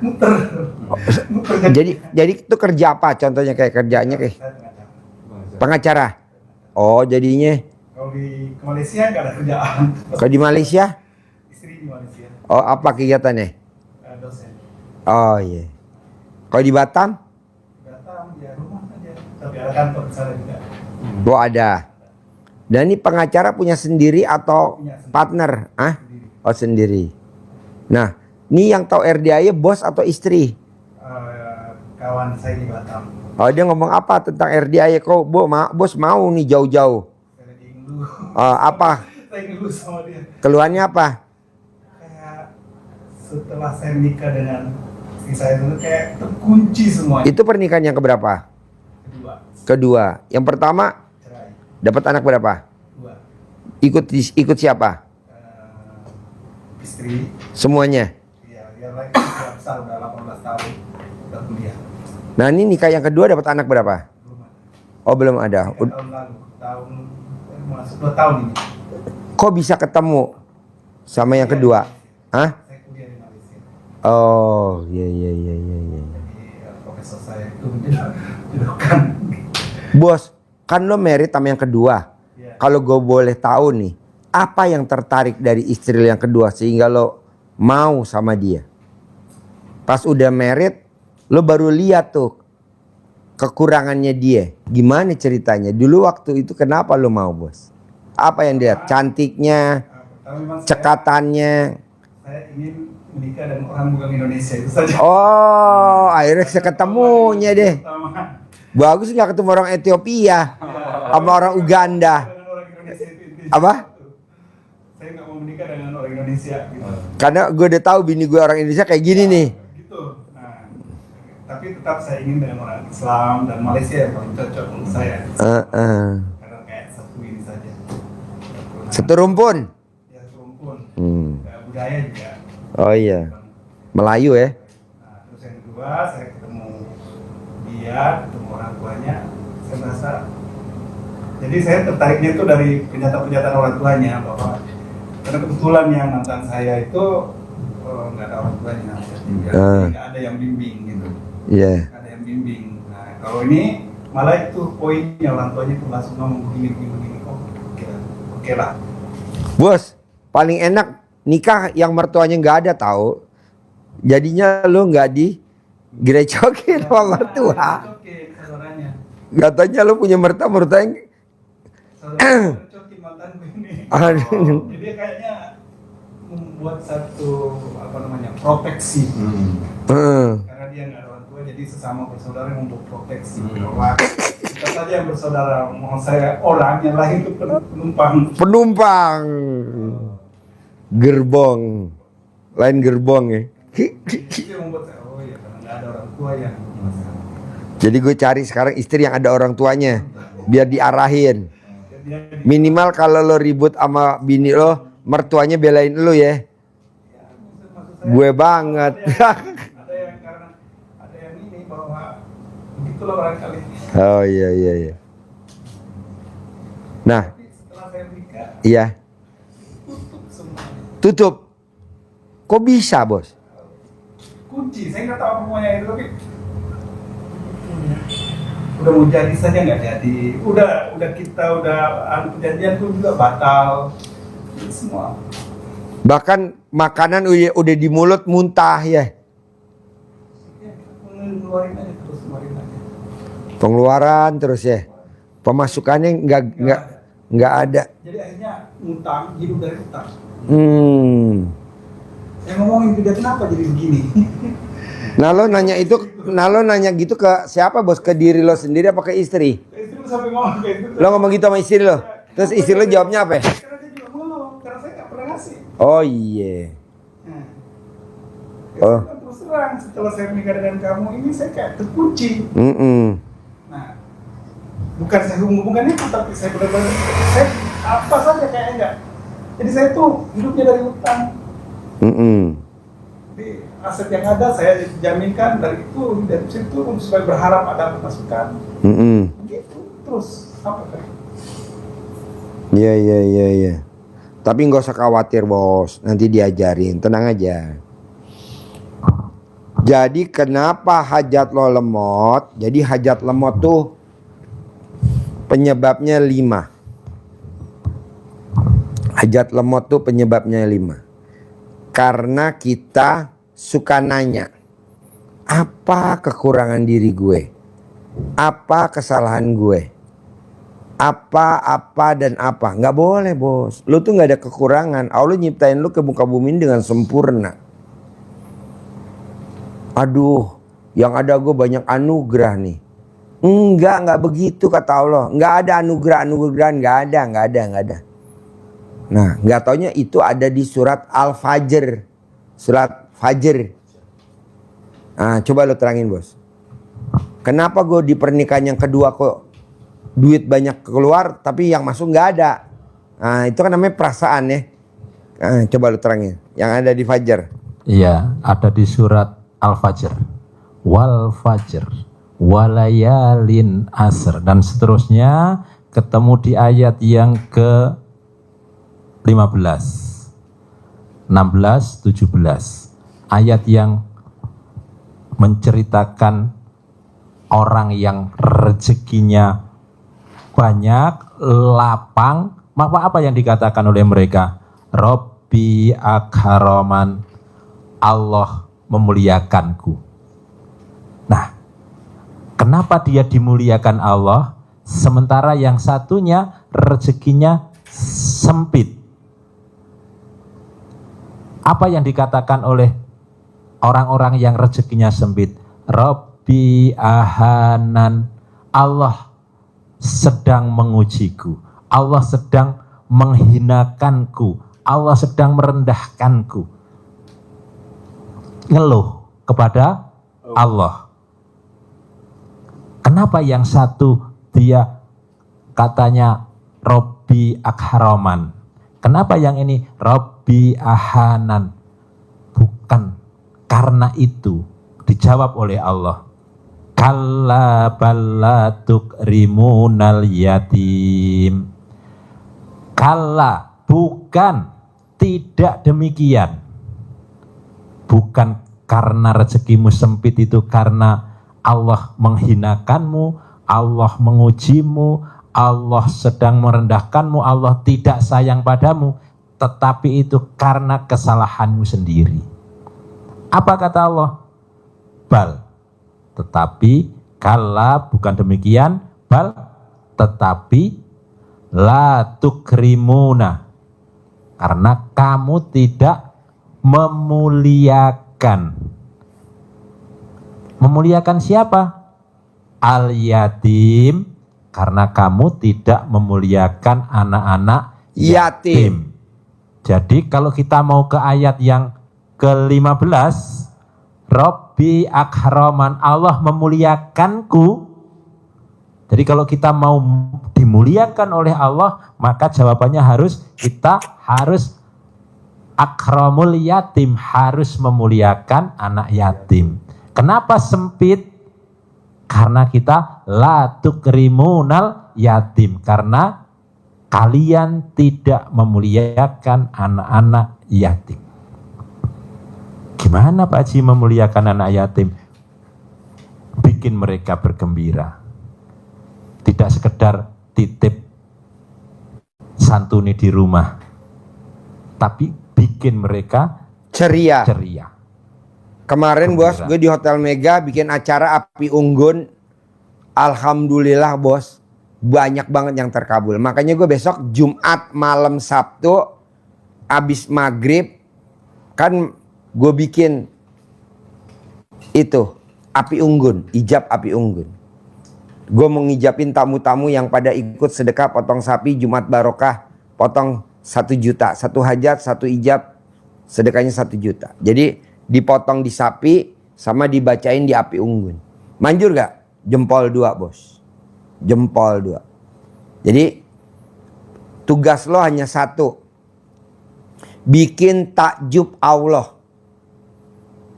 muter. Jadi itu kerja apa? Contohnya kayak kerjaannya kayak Saya pengacara. pengacara. Oh, jadinya Kalau di Malaysia nggak ada kerjaan. kalau di Malaysia, Istri di Malaysia, oh apa kegiatannya? dosen. Oh iya. Kalau di Batam, Batam ya rumah aja. Tapi ada kantor di sana juga. oh ada. Dan ini pengacara punya sendiri atau Punya sendiri. partner? Ah? Sendiri. Oh sendiri. Nah, ini yang tahu RDA bos atau istri? Kawan saya di Batam. Oh dia ngomong apa tentang RDA? Kok bos mau nih jauh-jauh? Saya lagi dulu. Apa? Saya dulu sama dia. Keluhannya apa? Kayak setelah saya menikah dengan istri saya itu kayak terkunci semuanya. Itu pernikahan yang keberapa? Kedua, Kedua. Yang pertama cerai. dapat anak berapa? Dua, Ikut siapa? istri. Semuanya. Iya, dia lagi sudah besar, udah 18 tahun, udah kuliah. Nah ini nikah yang kedua dapat anak berapa? Belum ada. Oh belum ada. Tahun lalu, masuk 2 tahun ini. Kok bisa ketemu sama yang kedua? Hah? Saya kuliah di Malaysia. Oh iya. Jadi profesor saya itu menjodohkan. Bos, kan lo married sama yang kedua. Iya. Kalau gue boleh tahu nih, apa yang tertarik dari istri lo yang kedua sehingga lo mau sama dia? Pas udah married, lo baru lihat tuh kekurangannya dia. Gimana ceritanya? Dulu waktu itu kenapa lo mau, bos? Apa yang dilihat? Cantiknya, Pertama memang cekatannya. saya ingin menikah dengan orang bukan Indonesia itu saja. Oh, akhirnya ketemunya deh. Pertama. Bagus nggak ketemu orang Ethiopia sama orang Uganda. Dengan orang Indonesia itu intinya. Apa? Saya nggak mau menikah dengan orang Indonesia gitu. Karena gue udah tahu bini gue orang Indonesia kayak gini nih. Gitu. Nah, tapi tetap saya ingin dengan orang Islam dan Malaysia yang paling cocok untuk saya. Karena kayak satu ini saja. Satu rumpun. Ya serumpun. Hmm. Kayak budaya juga. Oh iya. Melayu ya. Nah, terus yang kedua saya ketemu dia, ketemu orang tuanya, saya merasa. Jadi saya tertariknya itu dari pernyataan orang tuanya bahwa karena kebetulan yang mantan saya itu nggak ada orang tuanya, nggak ada yang bimbing gitu, Iya. nggak ada yang bimbing. Nah kalau ini malah itu poinnya orang tuanya itu langsung ngomong begini, oke lah. Bos, paling enak nikah yang mertuanya nggak ada tahu. Jadinya lo nggak digerecokin sama mertua. Oke, saudaranya. Katanya lo punya mertua yang Saudara coki mantanku ini. Aduh. Jadi kayaknya membuat satu proteksi. Karena dia nggak ada orang tua, jadi sesama bersaudara untuk proteksi. Bahwa kita saja yang bersaudara, mau saya orang yang lain itu penumpang. Gerbong. Lain gerbong ya. Itu yang membuat saya, oh ya karena nggak ada orang tua yang masalah. Jadi gue cari sekarang istri yang ada orang tuanya. Biar diarahin. Dia Minimal kalau lo ribut sama bini lo, mertuanya belain lo ya. maksud saya, Gue banget. ada yang karena ada yang ini bahwa begitulah barangkali. Oh iya. Nah, Tapi setelah saya menikah, iya. tutup semuanya. Tutup. Kok bisa, bos? Kunci, saya nggak tahu semuanya itu tapi udah mau jadi saja nggak jadi, udah kita perjanjian pun juga batal, itu semua. Bahkan makanan udah di mulut muntah ya. Ya, ngeluarin aja terus, ngeluarin aja. Pengeluaran terus ya. Pemasukannya nggak ada. Jadi akhirnya ngutang, hidup dari utang. Saya ngomongin juga kenapa jadi begini. Nah lo nanya gitu ke siapa, bos? Ke diri lo sendiri apa ke istri? Istri sampai ngomong kayak gitu. Lo ngomong gitu sama istri lo? Terus istri lo jawabnya apa? Karena dia juga ngomong, karena saya nggak pernah ngasih. Oh iya. Nah, Oh. saya terus terang setelah saya menikah dengan kamu ini saya kayak terkunci. Nah, bukan saya hubungan itu, tapi saya benar-benar saya apa saja kayak enggak. Jadi saya tuh hidupnya dari utang. Jadi aset yang ada saya jaminkan dari situ untuk supaya berharap ada pemasukan. Begitu terus apa kan? Iya. Tapi nggak usah khawatir, bos. Nanti diajarin, tenang aja. Jadi kenapa hajat lo lemot? Jadi hajat lemot tuh penyebabnya 5. Hajat lemot tuh penyebabnya 5. Karena kita suka nanya, apa kekurangan diri gue? Apa kesalahan gue? Apa dan apa? Nggak boleh, bos. Lu tuh nggak ada kekurangan. Allah nyiptain lu ke muka bumi ini dengan sempurna. Aduh, yang ada gue banyak anugerah nih. Nggak begitu kata Allah. Nggak ada anugerah-anugerahan, nggak ada. Nah, nggak taunya itu ada di surat Al-Fajr. Surat Fajr. Nah, coba lo terangin, bos. Kenapa gue di pernikahan yang kedua kok duit banyak keluar, tapi yang masuk nggak ada? Nah, itu kan namanya perasaan ya. Nah, coba lo terangin. Yang ada di Fajr. Iya, ada di surat Al-Fajr, wal fajr, walayalin asr, dan seterusnya, ketemu di ayat yang ke 15, 16, 17. Ayat yang menceritakan orang yang rezekinya banyak, lapang, maka apa yang dikatakan oleh mereka? Robbi akharoman, Allah memuliakanku. Nah, kenapa dia dimuliakan Allah sementara yang satunya rezekinya sempit? Apa yang dikatakan oleh orang-orang yang rezekinya sempit? Robbi ahanan, Allah sedang mengujiku, Allah sedang menghinakanku, Allah sedang merendahkanku. Ngeluh kepada Allah. Kenapa yang satu dia katanya Robbi akharoman? Kenapa yang ini Robbi ahanan? Bukan karena itu. Dijawab oleh Allah. Kalla balla tukrimunal yatim. Kalla, bukan, tidak demikian. Bukan karena rezekimu sempit itu karena Allah menghinakanmu, Allah mengujimu, Allah sedang merendahkanmu, Allah tidak sayang padamu, tetapi itu karena kesalahanmu sendiri. Apa kata Allah? Bal, tetapi, kala, bukan demikian, bal, tetapi, la tukrimuna, karena kamu tidak memuliakan. Memuliakan siapa? Al yatim, karena kamu tidak memuliakan anak-anak yatim. Jadi kalau kita mau ke ayat yang ke-15, Robbi akhraman, Allah memuliakanku. Jadi kalau kita mau dimuliakan oleh Allah, maka jawabannya kita harus akramul yatim, harus memuliakan anak yatim. Kenapa sempit? Karena kita la tukrimunal yatim, karena kalian tidak memuliakan anak-anak yatim. Gimana Pak Haji memuliakan anak yatim? Bikin mereka bergembira. Tidak sekedar titip santuni di rumah, tapi bikin mereka ceria. Kemarin bos, gue di Hotel Mega bikin acara api unggun. Alhamdulillah bos, banyak banget yang terkabul. Makanya gue besok Jumat malam Sabtu abis maghrib kan gue bikin itu api unggun, ijab api unggun. Gue mau ngijabin tamu-tamu yang pada ikut sedekah potong sapi Jumat Barokah, potong 1 juta, 1 hajat, 1 ijab, sedekahnya 1 juta. Jadi dipotong di sapi sama dibacain di api unggun. Manjur gak? Jempol 2 bos. Jempol 2. Jadi tugas lo hanya 1. Bikin takjub Allah.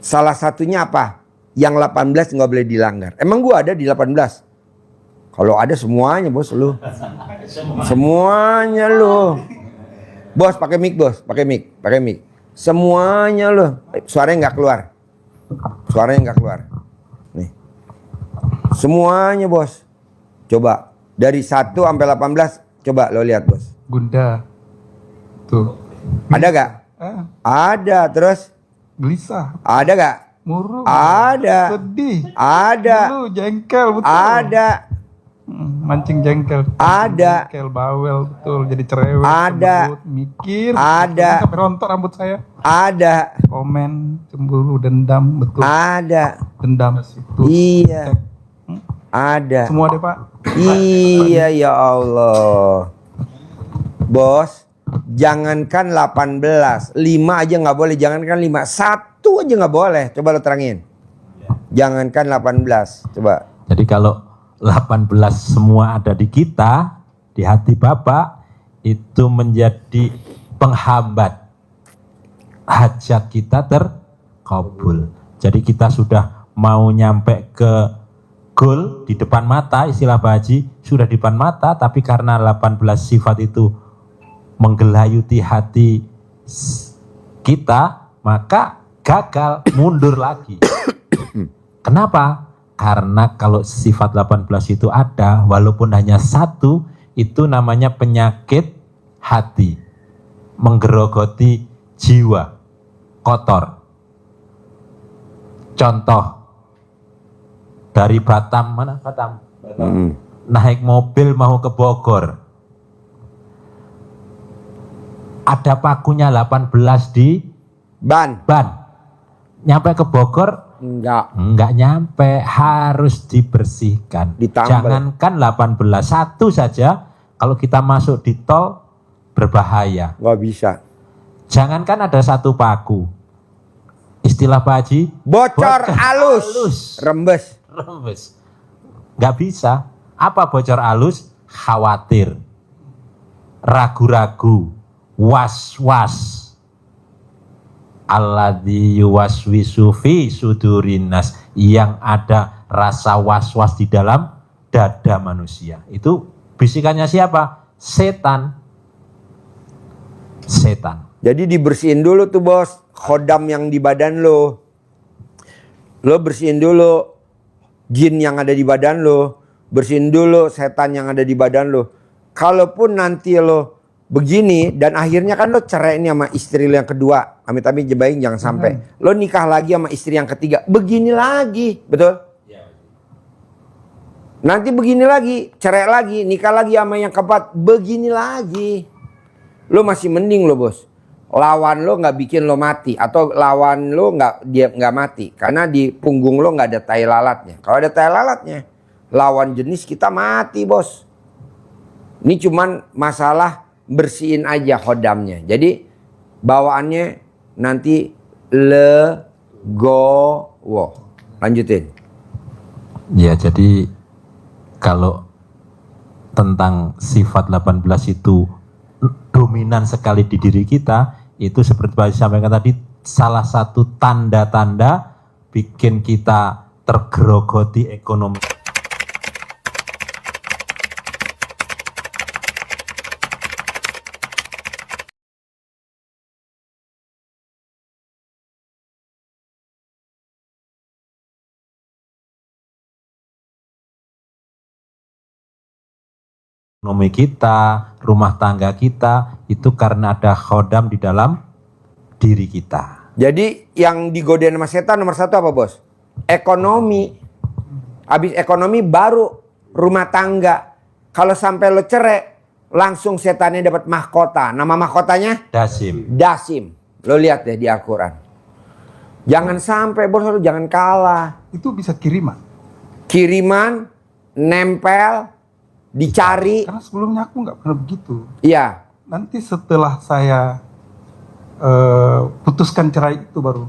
Salah satunya apa? Yang 18 gak boleh dilanggar. Emang gua ada di 18? Kalau ada semuanya bos lu. Semuanya lu. Bos pakai mic bos, pakai mic. Semuanya lu. Suaranya nggak keluar. Suaranya nggak keluar. Nih. Semuanya bos. Coba dari 1 sampai 18, coba lo lihat bos. Gunda. Tuh. Ada gak? Ada. Terus? Gelisah. Ada gak? Murung. Ada. Sedih. Ada. Dulu jengkel betul. Ada. Mancing jengkel. Ada. Jengkel, bawel betul. Jadi cerewet. Ada. Cemberut, mikir. Ada. Sampai rontok rambut saya. Ada. Komen, cemburu, dendam betul. Ada. Dendam itu. Iya. Ada. Semua deh Pak. Iya ya Allah. Bos, jangankan 18, 5 aja nggak boleh, jangankan 5, 1 aja nggak boleh. Coba lo terangin. Jangankan 18, coba. Jadi kalau 18 semua ada di kita, di hati Bapak, itu menjadi penghambat hajat kita terkabul. Jadi kita sudah mau nyampe ke goal di depan mata, istilah Pak Haji, sudah di depan mata, tapi karena 18 sifat itu menggelayuti hati kita, maka gagal, mundur lagi. Kenapa? Karena kalau sifat 18 itu ada, walaupun hanya 1, itu namanya penyakit hati, menggerogoti jiwa, kotor. Contoh, dari Batam, mana Batam? Naik mobil mau ke Bogor. Ada pakunya 18 di Ban. Nyampe ke Bogor? Enggak nyampe, harus dibersihkan. Ditambal. Jangankan 18, 1 saja kalau kita masuk di tol berbahaya. Nggak bisa. Jangankan ada 1 paku. Istilah Pak Haji, Bocor halus. Rembes. Nggak bisa. Apa bocor halus? Khawatir, ragu-ragu, was-was. Alladzi yuwaswisu fi sudurinas, yang ada rasa was-was di dalam dada manusia. Itu bisikannya siapa? Setan. Jadi dibersihin dulu tuh bos, khodam yang di badan lo. Lo bersihin dulu jin yang ada di badan lo, bersihin dulu setan yang ada di badan lo. Kalaupun nanti lo begini dan akhirnya kan lo cerai ini sama istri lo yang kedua, amit-amit jebaing jangan sampai. Lo nikah lagi sama istri yang ketiga, begini lagi, betul? Nanti begini lagi, cerai lagi, nikah lagi sama yang keempat, begini lagi. Lo masih mending lo bos, lawan lo nggak bikin lo mati, atau lawan lo nggak mati karena di punggung lo nggak ada tai lalatnya. Kalau ada tai lalatnya, lawan jenis kita mati bos. Ini cuman masalah bersihin aja khodamnya. Jadi bawaannya nanti legowo. Lanjutin. Ya, jadi kalau tentang sifat 18 itu dominan sekali di diri kita, itu seperti Pak sampaikan tadi, salah satu tanda-tanda bikin kita tergerogoti ekonomi. Ekonomi kita, rumah tangga kita, itu karena ada khodam di dalam diri kita. Jadi yang digodain sama setan nomor 1 apa bos? Ekonomi. Habis ekonomi baru rumah tangga. Kalau sampai lo cerai, langsung setannya dapat mahkota. Nama mahkotanya? Dasim. Lo lihat deh di Al-Quran. Jangan sampai bos, lo jangan kalah. Itu bisa kiriman. Kiriman, nempel, dicari. Karena sebelumnya aku nggak pernah begitu. Iya. Nanti setelah saya putuskan cerai itu baru.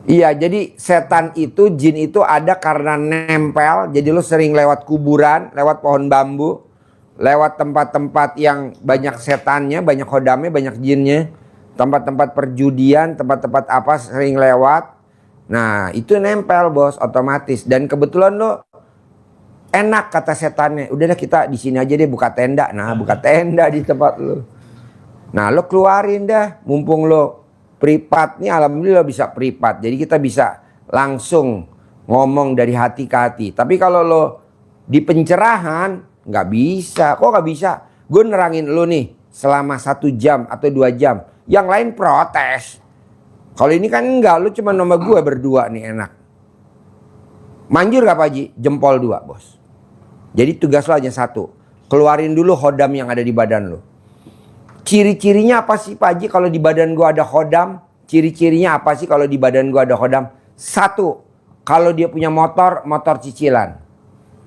Iya, jadi setan itu, jin itu ada karena nempel. Jadi lu sering lewat kuburan, lewat pohon bambu, lewat tempat-tempat yang banyak setannya, banyak khodamnya, banyak jinnya. Tempat-tempat perjudian, tempat-tempat apa sering lewat. Nah, itu nempel bos, otomatis. Dan kebetulan lo enak kata setannya, udahlah kita di sini aja deh buka tenda. Nah, buka tenda di tempat lo. Nah, lo keluarin dah, mumpung lo privat nih, alhamdulillah bisa privat. Jadi kita bisa langsung ngomong dari hati ke hati. Tapi kalau lo di pencerahan nggak bisa. Kok nggak bisa? Gue nerangin lo nih selama 1 jam atau 2 jam. Yang lain protes. Kalau ini kan enggak, lo cuma sama gue berdua nih enak. Manjur gak Pak Haji? Jempol 2 bos. Jadi tugas lo hanya 1. Keluarin dulu hodam yang ada di badan lo. Ciri-cirinya apa sih Pak Haji kalau di badan gue ada hodam? Ciri-cirinya apa sih kalau di badan gue ada hodam? 1. Kalau dia punya motor, motor cicilan.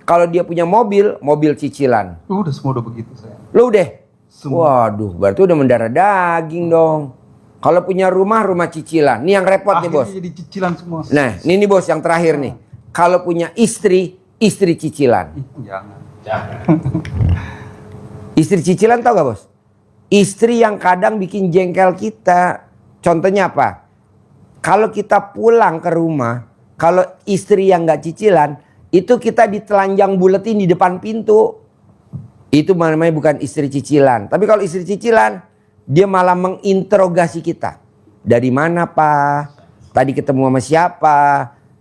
Kalau dia punya mobil, mobil cicilan. Udah semua udah begitu saya. Lo udah? Semua. Waduh, berarti udah mendarah daging dong. Kalau punya rumah, rumah cicilan. Nih yang repot nih bos. Jadi cicilan semua. Nah, ini bos yang terakhir nih. Kalau punya istri, istri cicilan. Jangan. Istri cicilan tau gak bos? Istri yang kadang bikin jengkel kita. Contohnya apa? Kalau kita pulang ke rumah, kalau istri yang gak cicilan, itu kita ditelanjang buletin di depan pintu. Itu namanya bukan istri cicilan. Tapi kalau istri cicilan, dia malah menginterogasi kita. Dari mana Pak? Tadi ketemu sama siapa?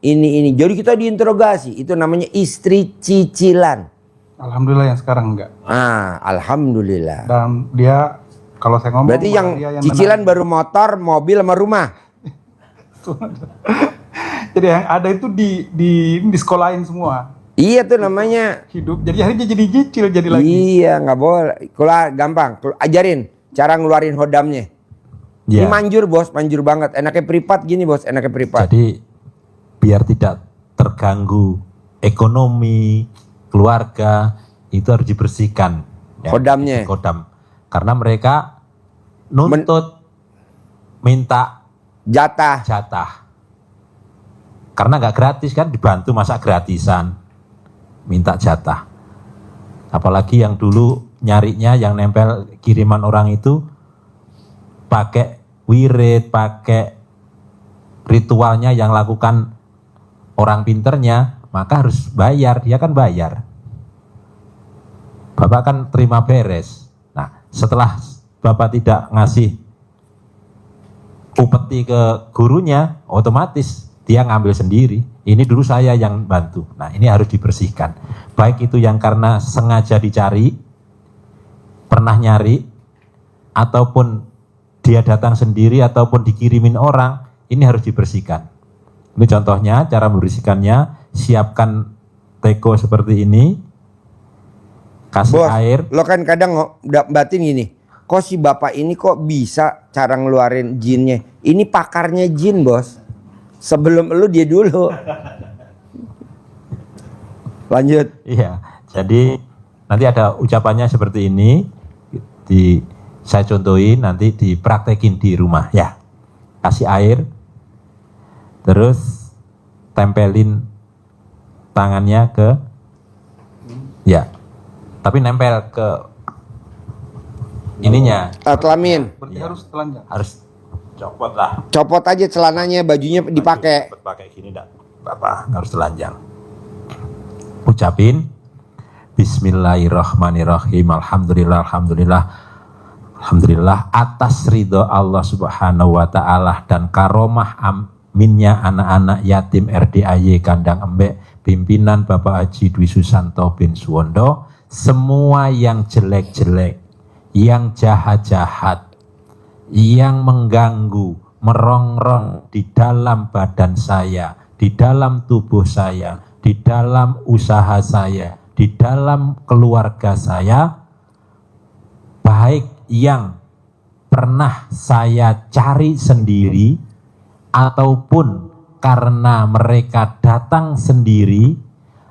Ini. Jadi kita diinterogasi. Itu namanya istri cicilan. Alhamdulillah yang sekarang enggak. Alhamdulillah. Dan dia kalau saya ngomong Berarti yang dia cicilan menang. baru motor, mobil sama rumah. Jadi yang ada itu di sekolahin semua. Iya tuh namanya. Hidup. Jadi akhirnya jadi cicil jadi lagi. Iya nggak boleh. Keluar gampang. Ajarin cara ngeluarin hodamnya. Ini manjur bos, manjur banget. Enaknya privat gini bos, enaknya privat. Jadi biar tidak terganggu ekonomi keluarga, itu harus dibersihkan ya, hodamnya. Hodam. Karena mereka nuntut minta jatah. Karena nggak gratis kan, dibantu masa gratisan, minta jatah. Apalagi yang dulu nyarinya yang nempel kiriman orang itu pakai wirid, pakai ritualnya yang lakukan orang pinternya, maka harus bayar, dia kan bayar. Bapak kan terima beres. Nah, setelah Bapak tidak ngasih upeti ke gurunya, otomatis dia ngambil sendiri. Ini dulu saya yang bantu. Nah, ini harus dibersihkan. Baik itu yang karena sengaja dicari, pernah nyari, ataupun dia datang sendiri, ataupun dikirimin orang, ini harus dibersihkan. Ini contohnya, cara membersihkannya, siapkan teko seperti ini, kasih Bos, air. lo kan kadang batin gini, kok si bapak ini kok bisa cara ngeluarin jinnya? Ini pakarnya jin bos. Sebelum lu dia dulu. Lanjut. Iya, jadi nanti ada ucapannya seperti ini, saya contohin, nanti dipraktekin di rumah ya. Kasih air, terus tempelin tangannya ke, ya, tapi nempel ke ininya. Kelamin. Berarti harus telanjang. Harus copot lah. Copot aja celananya, bajunya dipakai. Pakai gini enggak apa-apa, harus telanjang. Ucapin Bismillahirrahmanirrahim. Alhamdulillah atas ridho Allah Subhanahu wa taala dan karomah aminnya anak-anak yatim RDAY Kandang Embek pimpinan Bapak Haji Dwi Susanto bin Suwondo, semua yang jelek-jelek, yang jahat-jahat, yang mengganggu, merongrong di dalam badan saya, di dalam tubuh saya, di dalam usaha saya, di dalam keluarga saya, baik yang pernah saya cari sendiri ataupun karena mereka datang sendiri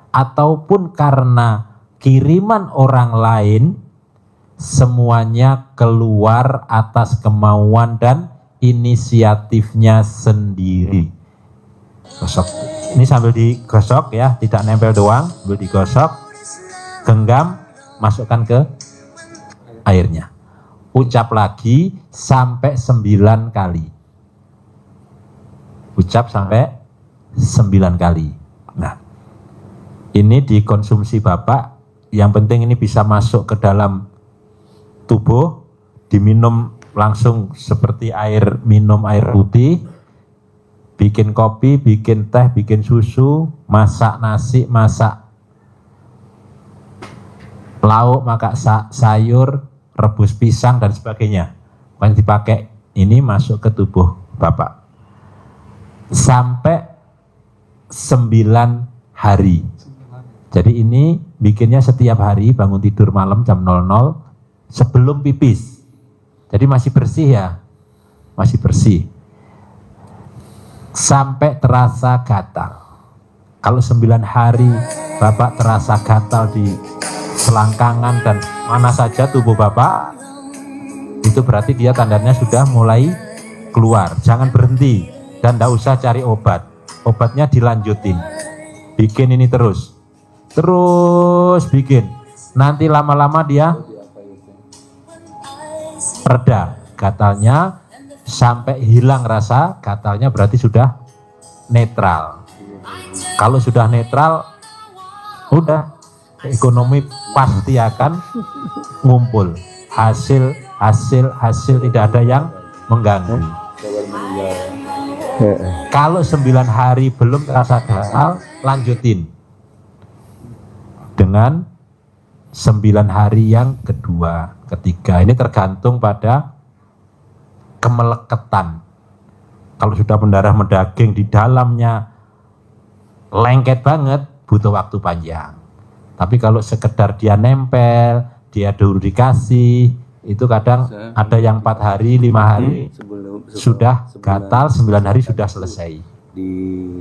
ataupun karena kiriman orang lain, semuanya keluar atas kemauan dan inisiatifnya sendiri. Gosok. Ini sambil digosok ya, tidak nempel doang, sambil digosok, genggam, masukkan ke airnya. Ucap lagi sampai 9 kali. Ucap sampai 9 kali. Nah, ini dikonsumsi Bapak, yang penting ini bisa masuk ke dalam tubuh, diminum langsung seperti minum air putih, bikin kopi, bikin teh, bikin susu, masak nasi, masak lauk, makan sayur, rebus pisang dan sebagainya. Yang dipakai ini masuk ke tubuh Bapak. Sampai 9 hari. Jadi ini bikinnya setiap hari, bangun tidur malam jam 00 sebelum pipis. Jadi masih bersih ya. Masih bersih. Sampai terasa gatal. Kalau 9 hari Bapak terasa gatal di selangkangan dan mana saja tubuh Bapak, itu berarti dia tandanya sudah mulai keluar. Jangan berhenti dan tidak usah cari obat. Obatnya dilanjutin. Bikin ini terus bikin. Nanti lama-lama dia reda gatalnya, sampai hilang rasa gatalnya, berarti sudah netral. Kalau sudah netral, udah ekonomi pasti akan ngumpul. Hasil tidak ada yang mengganggu. Kalau 9 hari belum terasa gatal, lanjutin dengan 9 hari yang kedua, ketiga. Ini tergantung pada kemeleketan. Kalau sudah mendarah mendaging di dalamnya lengket banget, butuh waktu panjang. Tapi kalau sekedar dia nempel, dia dulu dikasih, itu kadang ada yang 4 hari, 5 hari sudah gatal, 9 hari sudah selesai. Di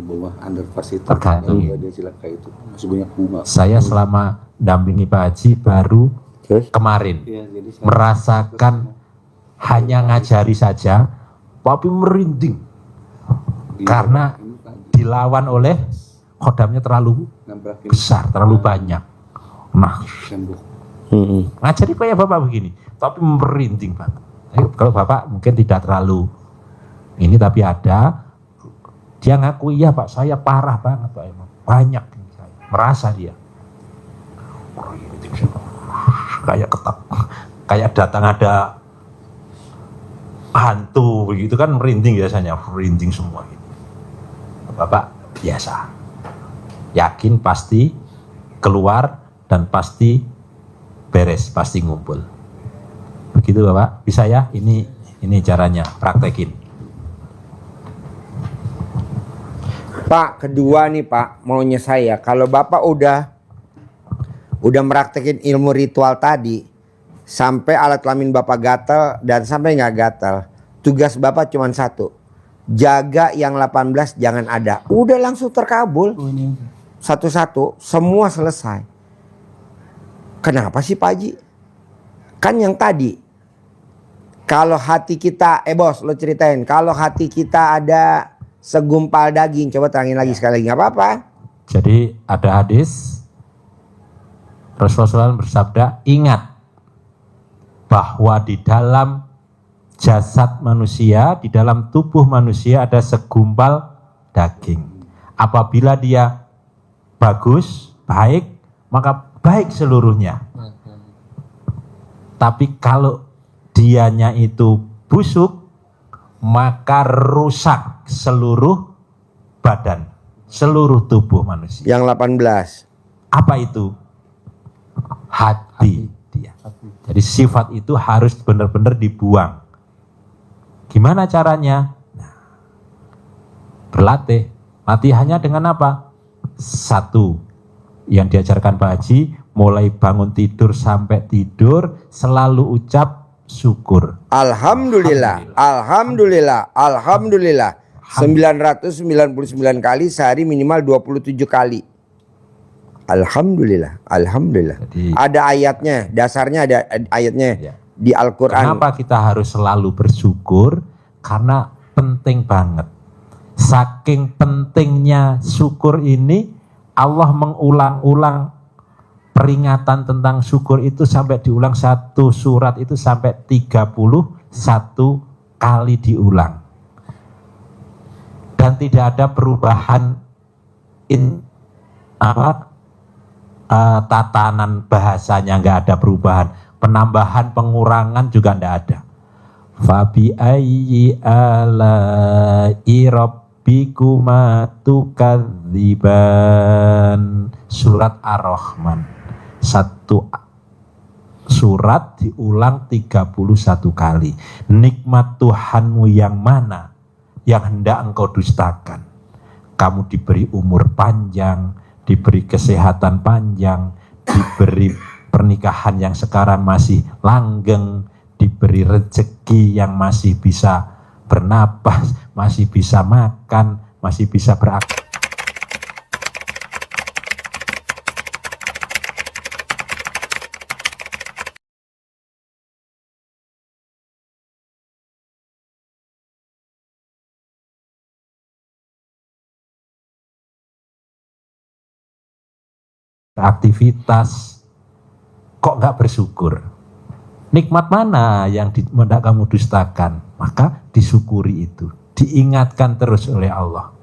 bawah underpass itu tergantung. dia Cilaka itu masih banyak bunga. Saya selama dampingi Pak Haji baru kemarin merasakan hanya ngajari saja, tapi merinding karena dilawan oleh khodamnya terlalu besar, terlalu banyak. Nah, ngajari kayak Bapak begini, tapi merinding banget. Kalau Bapak mungkin tidak terlalu ini, tapi ada dia ngaku, iya Pak, saya parah banget Pak, banyak saya merasa dia kayak ketak, kayak datang ada hantu begitu kan, merinding biasanya, merinding semua gitu. Bapak biasa, yakin pasti keluar dan pasti beres, pasti ngumpul. Begitu Bapak, bisa ya? Ini caranya, praktekin. Pak, kedua nih Pak, maunya saya, kalau Bapak udah meraktekin ilmu ritual tadi, sampai alat kelamin Bapak gatal dan sampai nggak gatal, tugas Bapak cuma satu, jaga yang 18 jangan ada. Udah langsung terkabul, satu-satu, semua selesai. Kenapa sih Pak Haji? Kan yang tadi, kalau hati kita, bos, lo ceritain, kalau hati kita ada segumpal daging, coba terangin lagi sekali lagi, nggak apa-apa. Jadi ada hadis Rasulullah SAW bersabda, ingat bahwa di dalam jasad manusia, di dalam tubuh manusia ada segumpal daging. Apabila dia bagus, baik, maka baik seluruhnya. Tapi kalau dianya itu busuk, maka rusak seluruh badan, seluruh tubuh manusia. Yang 18. Apa itu? Hati dia. Jadi sifat itu harus benar-benar dibuang. Gimana caranya? Nah, berlatih. Latihannya dengan apa? Satu, yang diajarkan Pak Haji, mulai bangun tidur sampai tidur selalu ucap syukur. Alhamdulillah, alhamdulillah, alhamdulillah. 999 kali sehari, minimal 27 kali. Alhamdulillah, alhamdulillah. Jadi, ada ayatnya, dasarnya ada ayatnya ya. Di Al-Quran. Kenapa kita harus selalu bersyukur? Karena penting banget. Saking pentingnya syukur ini, Allah mengulang-ulang peringatan tentang syukur itu sampai diulang, satu surat itu sampai 31 kali diulang. Dan tidak ada perubahan tatanan bahasanya, nggak ada perubahan. Penambahan, pengurangan juga nggak ada. Fabi ayyi ala'i rabbikuma tukadziban. Surat Ar-Rahman. Satu surat diulang 31 kali. Nikmat Tuhanmu yang mana yang hendak engkau dustakan? Kamu diberi umur panjang, diberi kesehatan panjang, diberi pernikahan yang sekarang masih langgeng, diberi rezeki yang masih bisa bernapas, masih bisa makan, masih bisa beraktivitas. Kok nggak bersyukur? Nikmat mana yang hendak kamu dustakan? Maka disyukuri itu, diingatkan terus oleh Allah.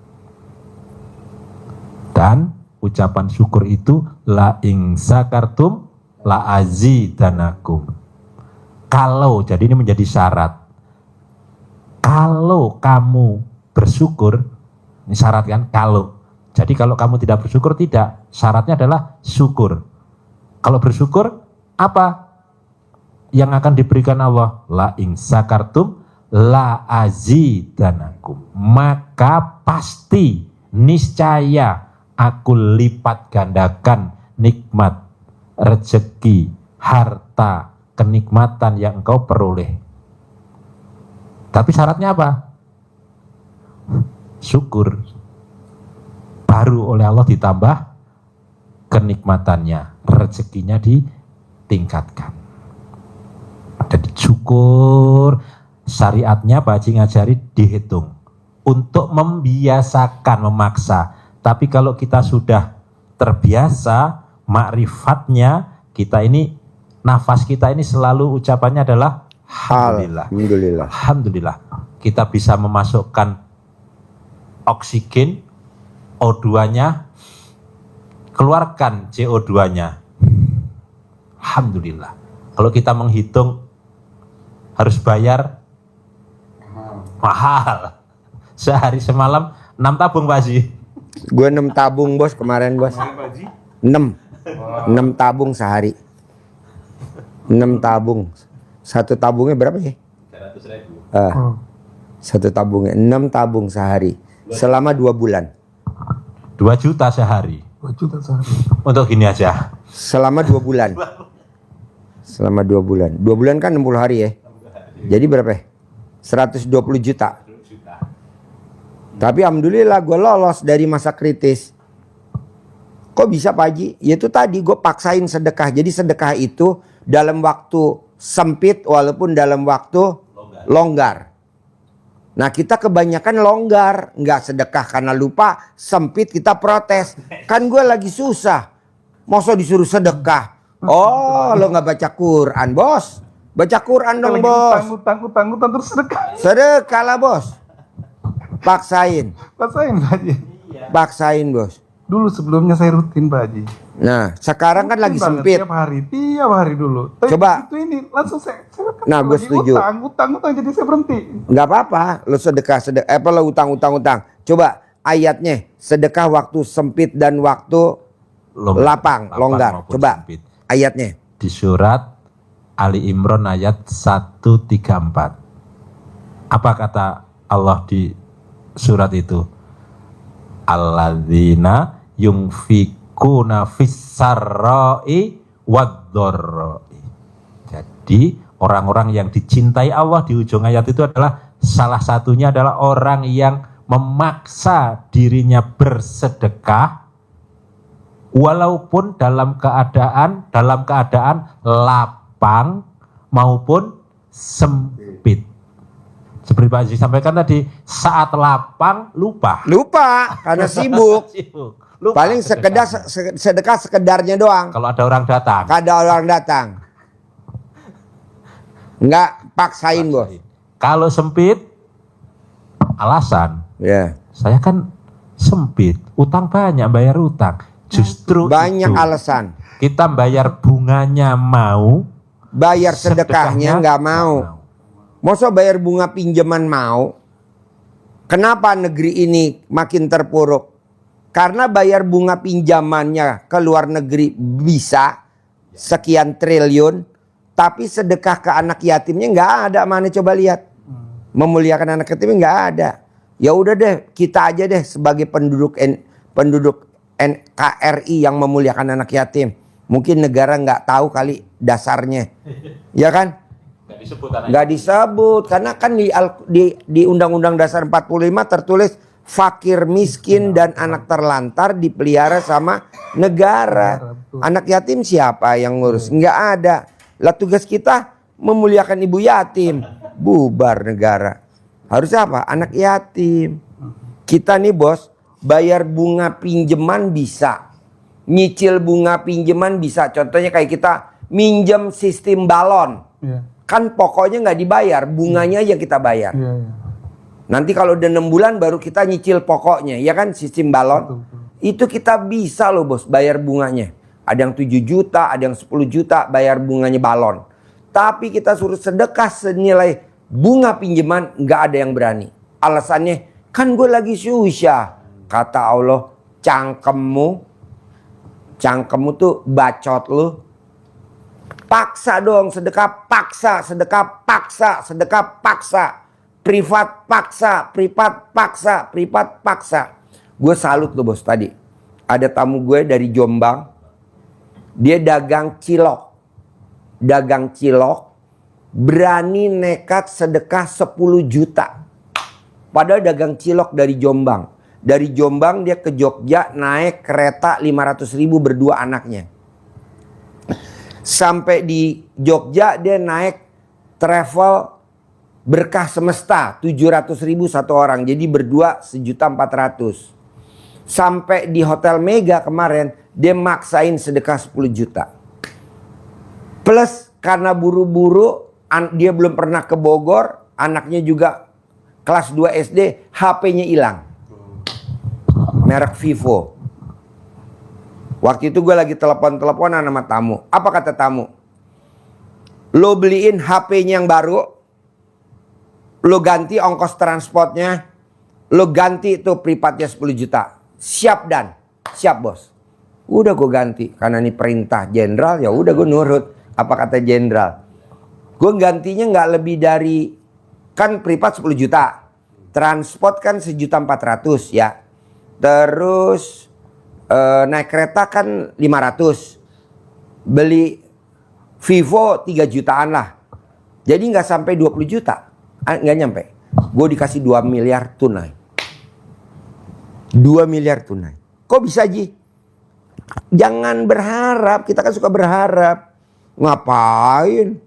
Dan ucapan syukur itu la ing sakartum la azidanakum. Kalau, jadi ini menjadi syarat. Kalau kamu bersyukur, ini syarat kan? Kalau. Jadi kalau kamu tidak bersyukur, tidak. Syaratnya adalah syukur. Kalau bersyukur, apa yang akan diberikan Allah? La ing sakartum la azidanakum. Maka pasti, niscaya aku lipat gandakan nikmat, rezeki, harta, kenikmatan yang engkau peroleh. Tapi syaratnya apa? Syukur. Baru oleh Allah ditambah kenikmatannya, rezekinya ditingkatkan. Jadi syukur, syariatnya Pak Haji ngajari dihitung untuk membiasakan, memaksa. Tapi kalau kita sudah terbiasa, makrifatnya kita ini, nafas kita ini selalu ucapannya adalah Alhamdulillah. Alhamdulillah. Alhamdulillah. Kita bisa memasukkan oksigen, O2-nya, keluarkan CO2-nya. Alhamdulillah. Kalau kita menghitung harus bayar mahal. Sehari semalam 6 tabung Pak Haji. Gue 6 tabung bos kemarin bos. 6 tabung sehari. 6 tabung. Satu tabungnya berapa ya? 300.000. Satu tabungnya 6 tabung sehari. Selama 2 bulan. 2 juta sehari. 2 juta sehari. Untuk gini aja. Selama 2 bulan. Selama 2 bulan. 2 bulan kan 60 hari ya. Jadi berapa ya? 120 juta. Tapi alhamdulillah gue lolos dari masa kritis. Kok bisa Pak Haji? Ya itu tadi gue paksain sedekah. Jadi sedekah itu dalam waktu sempit walaupun dalam waktu longgar. Nah kita kebanyakan longgar. Nggak sedekah karena lupa, sempit kita protes. Kan gue lagi susah. Masa disuruh sedekah? Oh lo nggak baca Quran bos. Baca Quran dong bos. Utang terus sedekah. Sedekah lah bos. Paksain. Paksain Pak Haji. Paksain bos. Dulu sebelumnya saya rutin Pak Haji. Nah sekarang kan lagi Rutin banget, sempit. Tiap hari dulu. Tapi Coba. itu ini langsung saya kan Nah, gue lagi setuju. Utang jadi saya berhenti. Nggak apa-apa. Lo sedekah. Apa lo utang. Coba ayatnya. Sedekah waktu sempit dan waktu lapang longgar. Coba sempit. ayatnya. Di surat Ali Imran ayat 134. Apa kata Allah di surat itu? Alladzina yunfikuna fis-sarra'i wad-dharra'i. Jadi orang-orang yang dicintai Allah di ujung ayat itu adalah salah satunya adalah orang yang memaksa dirinya bersedekah walaupun dalam keadaan lapang maupun sempit. Seperti Pak Haji sampaikan tadi, saat lapang lupa Karena sibuk. Lupa Paling sedekah sekedarnya doang. kalau ada orang datang. Nggak paksain bos. Kalau sempit, alasan. Ya. Saya kan sempit, utang banyak, bayar utang. Justru Banyak itu, alasan. kita bayar bunganya mau, Bayar sedekahnya nggak mau. Masa bayar bunga pinjaman mau? Kenapa negeri ini makin terpuruk? Karena bayar bunga pinjamannya ke luar negeri bisa sekian triliun, tapi sedekah ke anak yatimnya nggak ada. Mana coba lihat, memuliakan anak yatimnya nggak ada. Ya udah deh, kita aja deh sebagai penduduk NKRI yang memuliakan anak yatim. Mungkin negara nggak tahu kali dasarnya, ya kan? Nggak disebut karena kan di Undang-Undang Dasar 45 tertulis fakir, miskin dan anak terlantar dipelihara sama negara. Anak yatim siapa yang ngurus? Nggak ada. Lah tugas kita memuliakan ibu yatim. Bubar negara. Harus apa? Anak yatim. Kita nih bos, bayar bunga pinjaman bisa. Nyicil bunga pinjaman bisa. Contohnya kayak kita minjem sistem balon. Iya. Kan pokoknya nggak dibayar, bunganya aja kita bayar. Iya, iya. Nanti kalau udah 6 bulan baru kita nyicil pokoknya, ya kan sistem balon. Betul. Itu kita bisa loh bos bayar bunganya. Ada yang 7 juta, ada yang 10 juta bayar bunganya balon. Tapi kita suruh sedekah senilai bunga pinjaman, nggak ada yang berani. Alasannya, kan gue lagi susah. Kata Allah, cangkemmu tuh bacot lu. Paksa dong sedekah, paksa, sedekah, paksa, sedekah, paksa. Privat paksa, privat paksa, privat paksa. Gue salut loh bos tadi. Ada tamu gue dari Jombang. Dia dagang cilok. Dagang cilok. Berani nekat sedekah 10 juta. Padahal dagang cilok dari Jombang. Dari Jombang dia ke Jogja naik kereta 500.000 berdua anaknya. Sampai di Jogja dia naik travel berkah semesta 700.000 satu orang. Jadi berdua 1.400.000. Sampai di Hotel Mega kemarin dia maksain sedekah 10 juta. Plus karena buru-buru dia belum pernah ke Bogor, anaknya juga kelas 2 SD, HP-nya hilang. Merek Vivo. Waktu itu gue lagi telepon-teleponan sama tamu. Apa kata tamu? Lo beliin HP-nya yang baru, lo ganti ongkos transportnya, lo ganti tuh privatnya 10 juta. Siap Dan, siap bos. Udah gue ganti karena ini perintah jenderal, ya udah gue nurut. Apa kata jenderal? Gue gantinya nggak lebih dari, kan privat 10 juta, transport kan 1.400.000 ya. Terus naik kereta kan 500. Beli Vivo 3 jutaan lah. Jadi nggak sampai 20 juta. Nggak nyampe. Gue dikasih 2 miliar tunai. 2 miliar tunai. Kok bisa Ji? Jangan berharap. Kita kan suka berharap. Ngapain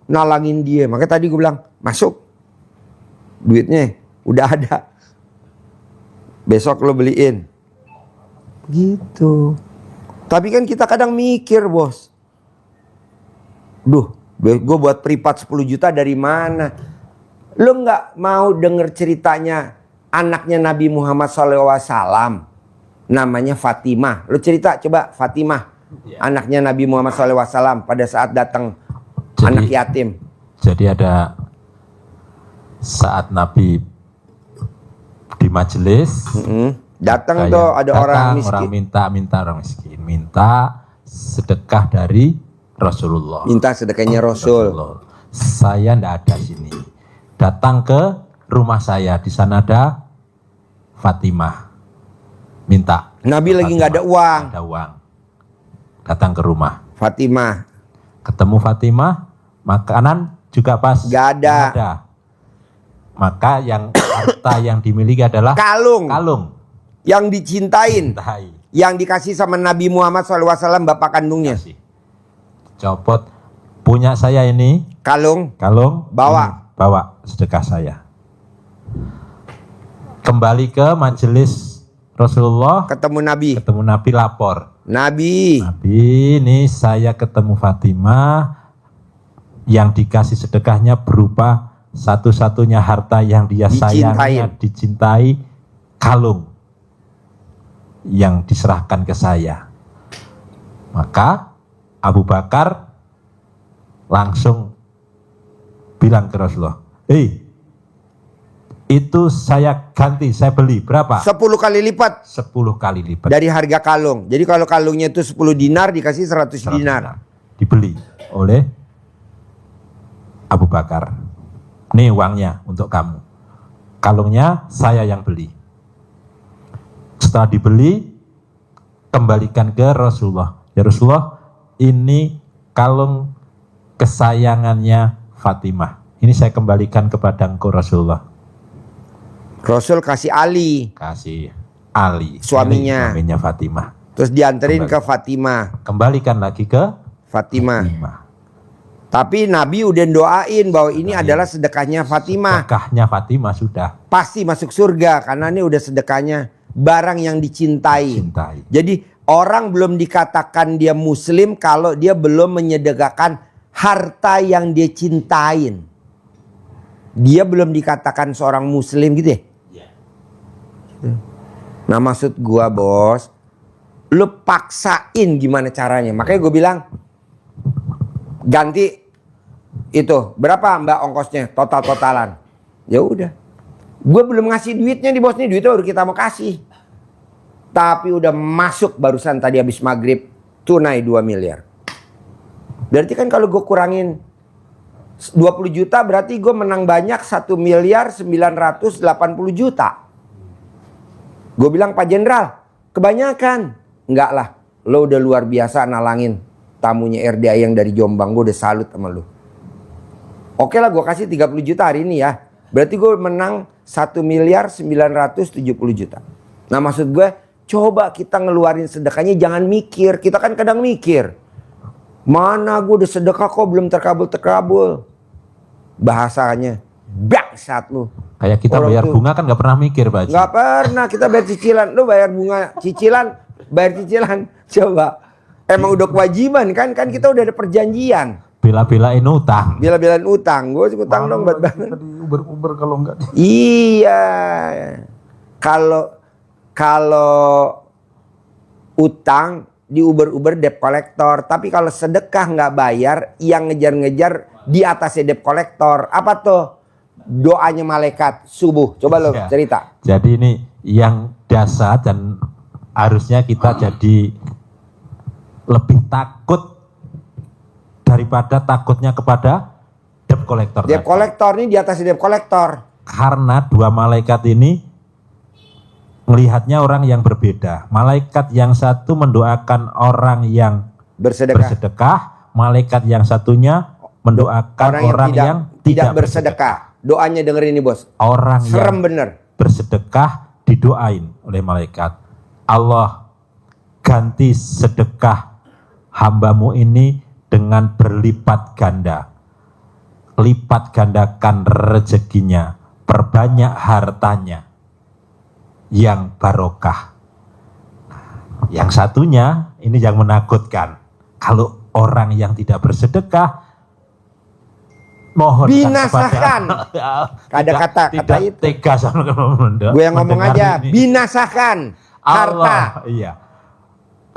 nalangin dia? Makanya tadi gue bilang masuk. Duitnya udah ada. Besok lo beliin. Gitu. Tapi kan kita kadang mikir bos. Duh, gue buat privat 10 juta dari mana? Lo gak mau denger ceritanya anaknya Nabi Muhammad SAW. Namanya Fatimah. Lo cerita coba Fatimah. Anaknya Nabi Muhammad SAW pada saat datang anak yatim. Jadi ada saat Nabi di majelis. Datang tuh ada orang miskin. Orang miskin minta sedekah dari Rasulullah. Minta sedekahnya Rasul. Saya ndak ada sini. Datang ke rumah saya, di sana ada Fatimah. Minta. Nabi lagi nggak ada uang. Ada uang. Datang ke rumah Fatimah. Ketemu Fatimah, makanan juga pas. Nggak ada. Nggak ada. Maka yang harta yang dimiliki adalah kalung. Yang dicintain. Yang dikasih sama Nabi Muhammad SAW bapak kandungnya. Kasih. Copot. Punya saya ini. Kalung. Bawa. Bawa sedekah saya. Kembali ke majelis Rasulullah. Ketemu Nabi. Lapor. Nabi, ini saya ketemu Fatimah. Yang dikasih sedekahnya berupa satu-satunya harta yang dia sayangnya, dicintai, kalung yang diserahkan ke saya. Maka Abu Bakar langsung bilang ke Rasulullah, Itu saya ganti, saya beli berapa? 10 kali lipat 10 kali lipat. dari harga kalung. Jadi kalau kalungnya itu 10 dinar dikasih 100 dinar. Dibeli oleh Abu Bakar. Nih uangnya untuk kamu. Kalungnya saya yang beli. Setelah dibeli, kembalikan ke Rasulullah. Ya Rasulullah, ini kalung kesayangannya Fatimah. Ini saya kembalikan kepada engkau Rasulullah. Rasul kasih Ali, Kasih Ali, Suaminya. suaminya Fatimah. terus dianterin ke Fatimah. Kembalikan lagi ke Fatimah. Fatimah. Tapi Nabi udah doain bahwa ini adalah sedekahnya Fatimah. Sedekahnya Fatimah sudah Pasti masuk surga karena ini udah sedekahnya barang yang dicintai. cintai. Jadi orang belum dikatakan dia muslim kalau dia belum menyedekahkan harta yang dia cintain. Dia belum dikatakan seorang muslim gitu ya. Nah maksud gua bos, lu paksain gimana caranya. Makanya gue bilang ganti itu berapa mbak ongkosnya total-totalan. Ya udah. Gue belum ngasih duitnya di bos, nih duitnya baru kita mau kasih. Tapi udah masuk barusan tadi habis maghrib tunai 2 miliar. Berarti kan kalau gue kurangin 20 juta berarti gue menang banyak 1 miliar 980 juta. Gue bilang Pak Jenderal kebanyakan. Enggak lah, lo udah luar biasa nalangin tamunya RDA yang dari Jombang. Gue udah salut sama lo. Oke lah gue kasih 30 juta hari ini ya. Berarti gue menang 1 miliar 970 juta. Nah maksud gue coba kita ngeluarin sedekahnya jangan mikir. Kita kan kadang mikir. Mana gue udah sedekah kok belum terkabul. Bahasanya bangsat lu. Kayak kita Orang bayar tuh bunga kan nggak pernah mikir, Pak Haji. nggak pernah kita bayar cicilan. Lu bayar bunga cicilan, bayar cicilan. Coba. Emang udah kewajiban kan? Kan kita udah ada perjanjian. Bela-belain utang. Bila-bilain utang. Gue utang dong buat banget. Tadi Uber kalau enggak. Iya. Kalau utang di Uber debt collector, tapi kalau sedekah nggak bayar, yang ngejar-ngejar di atasnya debt collector. Apa tuh? Doanya malaikat subuh. Coba lo Ya. cerita. Jadi ini yang dasar dan harusnya kita jadi lebih takut daripada takutnya kepada debt collector. Debt collector ini di atasnya debt collector. Karena dua malaikat ini melihatnya orang yang berbeda. Malaikat yang satu mendoakan orang yang bersedekah, malaikat yang satunya mendoakan orang yang tidak bersedekah. Doanya dengerin ini bos. Orang Serem yang bener. bersedekah didoain oleh malaikat. Allah ganti sedekah hambamu ini dengan berlipat ganda. Lipat gandakan rezekinya, perbanyak hartanya yang barokah. Yang satunya ini yang menakutkan. Kalau orang yang tidak bersedekah mohon Binasakan. Ada kata itu. Tega sama Gue yang ngomong aja. Binasakan harta. Allah, iya.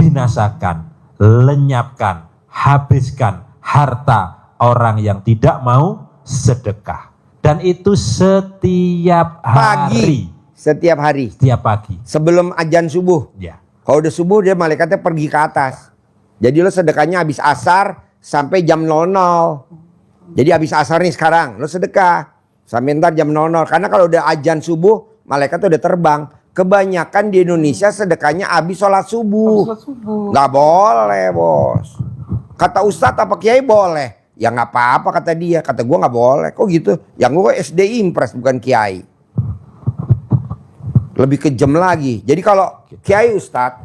Binasakan, lenyapkan, habiskan harta orang yang tidak mau sedekah. Dan itu setiap hari. Setiap hari. Setiap pagi. Sebelum azan subuh. Ya. Kalau udah subuh dia malaikatnya pergi ke atas. Jadi lo sedekahnya habis asar sampai jam 00. Jadi habis asar nih sekarang lo sedekah sampai ntar jam 00. Karena kalau udah azan subuh malaikat udah terbang. Kebanyakan di Indonesia sedekahnya habis sholat subuh. Nggak boleh bos. Kata Ustadz apa Kiai boleh. Ya nggak apa-apa kata dia. Kata gue nggak boleh. Kok gitu? Yang gue SD Impres bukan Kiai. Lebih kejam lagi. Jadi kalau Kiai Ustadz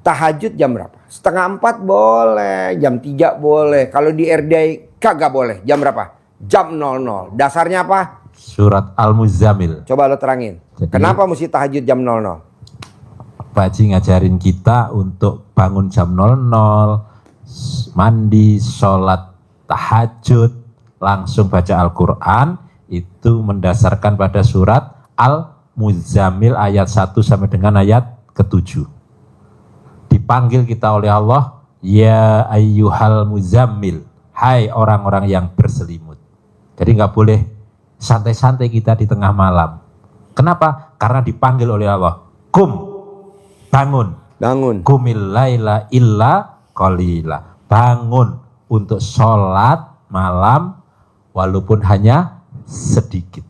tahajud jam berapa? 3:30 boleh, jam 3 boleh. Kalau di RDI kagak boleh. Jam berapa? Jam 00. Dasarnya apa? Surat Al-Muzammil. Coba lo terangin. Jadi, kenapa mesti tahajud jam 00? Pak Haji ngajarin kita untuk bangun jam 00, mandi, sholat tahajud, langsung baca Al-Quran. Itu mendasarkan pada surat Al-Muzammil ayat 1 sampai dengan ayat ke-7. Dipanggil kita oleh Allah, ya ayyuhal muzammil, hai orang-orang yang berselimut. Jadi nggak boleh santai-santai kita di tengah malam. Kenapa? Karena dipanggil oleh Allah. Kum, bangun. Bangun. Kumil laila illa qalila. Bangun untuk sholat malam walaupun hanya sedikit.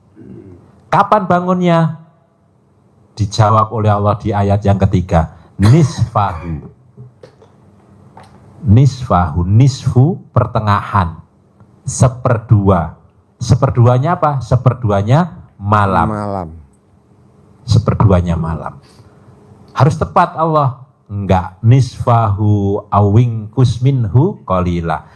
Kapan bangunnya? Dijawab oleh Allah di ayat yang ketiga. Nisfahu. Nisfahu, nisfu pertengahan. Seperdua. Seperduanya apa? Seperduanya malam. Malam. Seperduanya malam. Harus tepat Allah. Enggak. Nisfahu awingkus minhu qalila.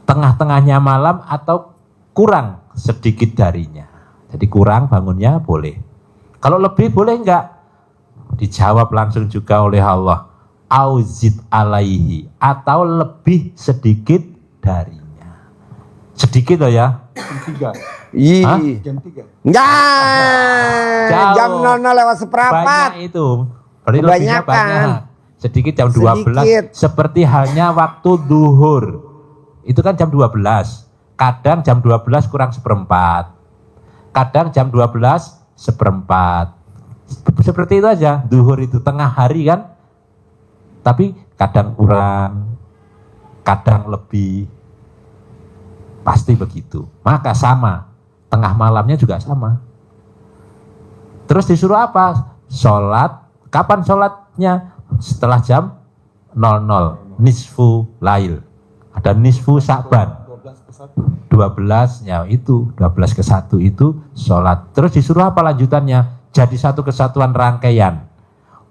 Tengah-tengahnya malam atau kurang sedikit darinya. Jadi kurang bangunnya boleh. Kalau lebih boleh enggak? Dijawab langsung juga oleh Allah. Auzid alaihi. Atau lebih sedikit darinya. Sedikit loh ya. Jam 3. Hah? Jam 3. Enggak. Jauh. Jam 00 lewat seperempat. Banyak itu. Berarti lebihnya banyak. Sedikit jam 12. Sedikit. Seperti halnya waktu duhur. Itu kan jam 12. Kadang jam 12 kurang seperempat. Kadang jam 12 seperempat. Seperti itu aja. Duhur itu tengah hari kan. Tapi kadang kurang. Kadang lebih. Pasti begitu. Maka sama. Tengah malamnya juga sama. Terus disuruh apa? Sholat. Kapan sholatnya? Setelah jam 00. Nisfu lail. Ada nisfu Sya'ban. 12-nya itu 12 ke 1 itu sholat. Terus disuruh apa lanjutannya? Jadi satu kesatuan rangkaian.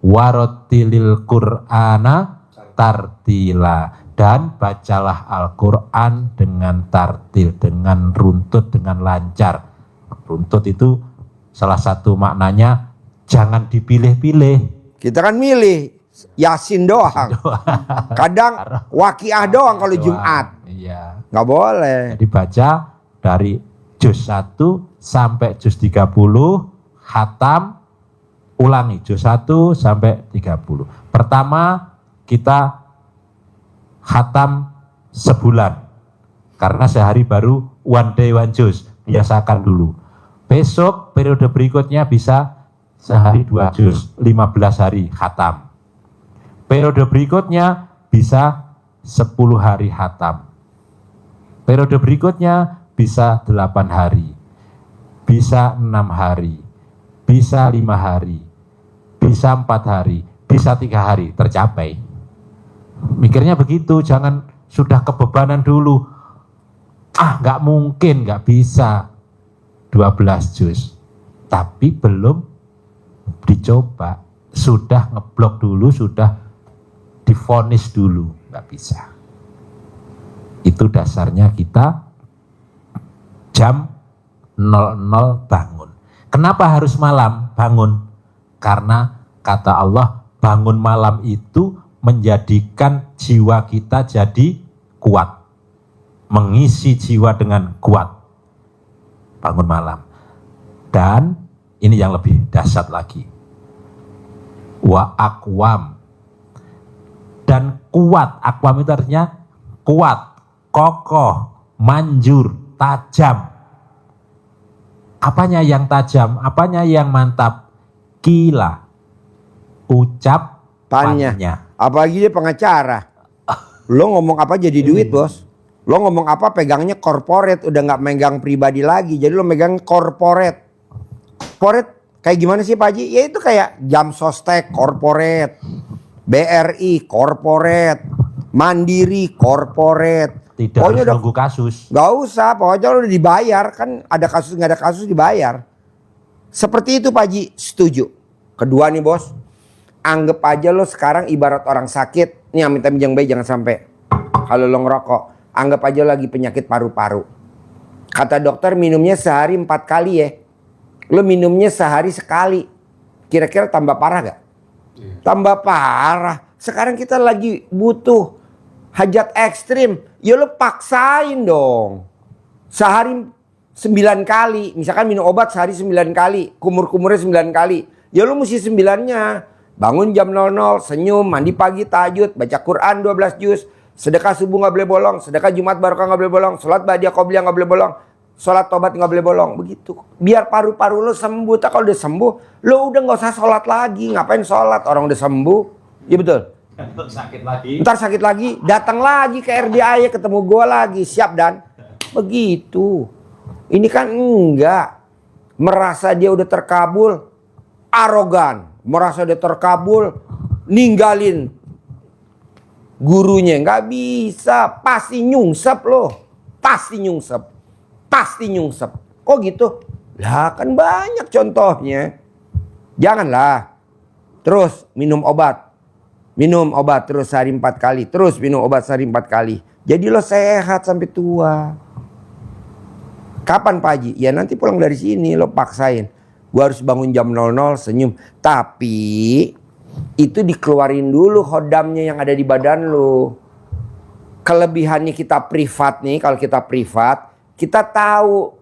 Warotilil Qur'ana tartila. Dan bacalah Al-Quran dengan tartil, dengan runtut, dengan lancar. Runtut itu salah satu maknanya jangan dipilih-pilih. Kita kan milih Yasin doang. Kadang Waqiah doang kalau Jumat. Iya. Nggak boleh. Jadi baca dari juz 1 sampai juz 30, khatam, ulangi juz 1 sampai 30. Pertama kita khatam sebulan. Karena sehari baru one day one juz. Biasakan dulu. Besok periode berikutnya bisa sehari 2 juz, 15 hari khatam. Periode berikutnya bisa 10 hari khatam. Periode berikutnya bisa 8 hari, bisa 6 hari, bisa 5 hari, bisa 4 hari, bisa 3 hari, tercapai. Mikirnya begitu, jangan sudah kebebanan dulu. Nggak mungkin, nggak bisa 12 juz. Tapi belum dicoba, sudah ngeblok dulu, sudah divonis dulu, nggak bisa. Itu dasarnya kita jam 00 bangun. Kenapa harus malam bangun? Karena kata Allah, bangun malam itu menjadikan jiwa kita jadi kuat. Mengisi jiwa dengan kuat. Bangun malam. Dan ini yang lebih dahsyat lagi. Wa aqwam. Dan kuat. Aqwam itu artinya kuat, kokoh, manjur, tajam. Apanya yang tajam? Apanya yang mantap? Kila. Ucap pannya. Apalagi dia pengacara. Lo ngomong apa jadi duit, bos. Lo ngomong apa pegangnya corporate, udah nggak megang pribadi lagi. Jadi lo megang corporate. Corporate kayak gimana sih Pak Haji? Ya itu kayak Jam Sostek corporate, BRI corporate, Mandiri corporate. Tidak harus nunggu kasus. Gak usah, pokoknya lo udah dibayar. Kan ada kasus nggak ada kasus dibayar. Seperti itu Pak Haji, setuju. Kedua nih bos. Anggap aja lo sekarang ibarat orang sakit. Nih amit amit jangan baik, jangan sampai. Kalau lo ngerokok, anggap aja lagi penyakit paru-paru. Kata dokter minumnya sehari 4 kali ya. Lo minumnya sehari sekali. Kira-kira tambah parah gak? Tambah parah. Sekarang kita lagi butuh hajat ekstrim. Ya lo paksain dong. Sehari 9 kali. Misalkan minum obat sehari 9 kali. Kumur-kumurnya 9 kali. Ya lo mesti 9-nya. Bangun jam 00, senyum, mandi pagi, tahajud, baca Quran 12 juz, sedekah subuh gak boleh bolong, sedekah Jumat barokah gak boleh bolong, sholat ba'diyah qobliyah gak boleh bolong. sholat tobat nggak boleh bolong. Begitu. Biar paru-paru lo sembuh. Tak kalau udah sembuh, lo udah nggak usah sholat lagi. Ngapain sholat? Orang udah sembuh. Iya betul. Sakit lagi. Ntar sakit lagi, datang lagi ke RDAY, ketemu gue lagi. Siap dan? Begitu. Ini kan enggak. Merasa dia udah terkabul. Arogan. Merasa dia terkabul. Ninggalin gurunya. Nggak bisa. Pasti nyungsep loh. Pasti nyungsep. Pasti nyungsep. Kok gitu? Lah kan banyak contohnya. Janganlah. Terus minum obat. Minum obat terus sehari 4 kali. Terus minum obat sehari 4 kali. Jadi lo sehat sampai tua. Kapan Pak Haji? Ya nanti pulang dari sini lo paksain. Gua harus bangun jam 00 senyum. Tapi itu dikeluarin dulu hodamnya yang ada di badan lo. Kelebihannya kita privat nih. Kalau kita privat, kita tahu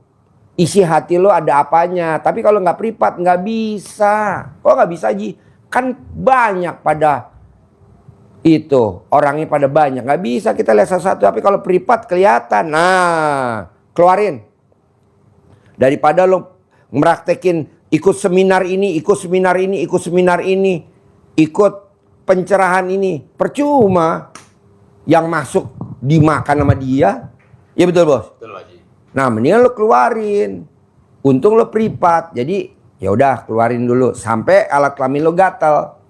isi hati lo ada apanya. Tapi kalau nggak privat nggak bisa. Kok nggak bisa Ji? Kan banyak pada itu orangnya pada banyak, nggak bisa kita lihat satu-satu. Tapi kalau privat kelihatan. Nah, keluarin. Daripada lo meraktekin ikut seminar ini, ikut seminar ini, ikut seminar ini, ikut pencerahan ini, percuma. Yang masuk dimakan sama dia. Ya betul bos. Betul Haji. Nah mendingan lo keluarin. Untung lo privat. Jadi ya udah keluarin dulu sampai alat kelamin lo gatal.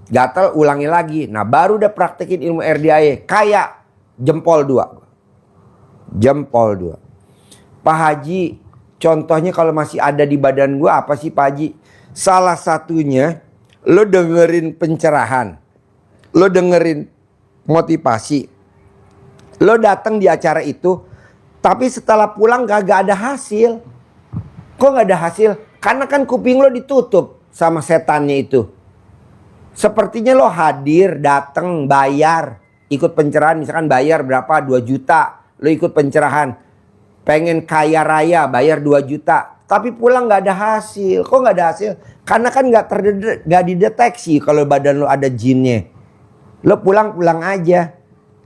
Gatal ulangi lagi. Nah baru udah praktekin ilmu RDAY. Kayak jempol 2. Jempol 2. Pak Haji, contohnya kalau masih ada di badan gua apa sih Pak Haji? Salah satunya lo dengerin pencerahan. Lo dengerin motivasi. Lo datang di acara itu. Tapi setelah pulang gak ada hasil. Kok gak ada hasil? Karena kan kuping lo ditutup sama setannya itu. Sepertinya lo hadir, datang, bayar, ikut pencerahan, misalkan bayar berapa? 2 juta. Lo ikut pencerahan. Pengen kaya raya, bayar 2 juta. Tapi pulang gak ada hasil. Kok gak ada hasil? Karena kan gak dideteksi kalau badan lo ada jinnya. Lo pulang aja.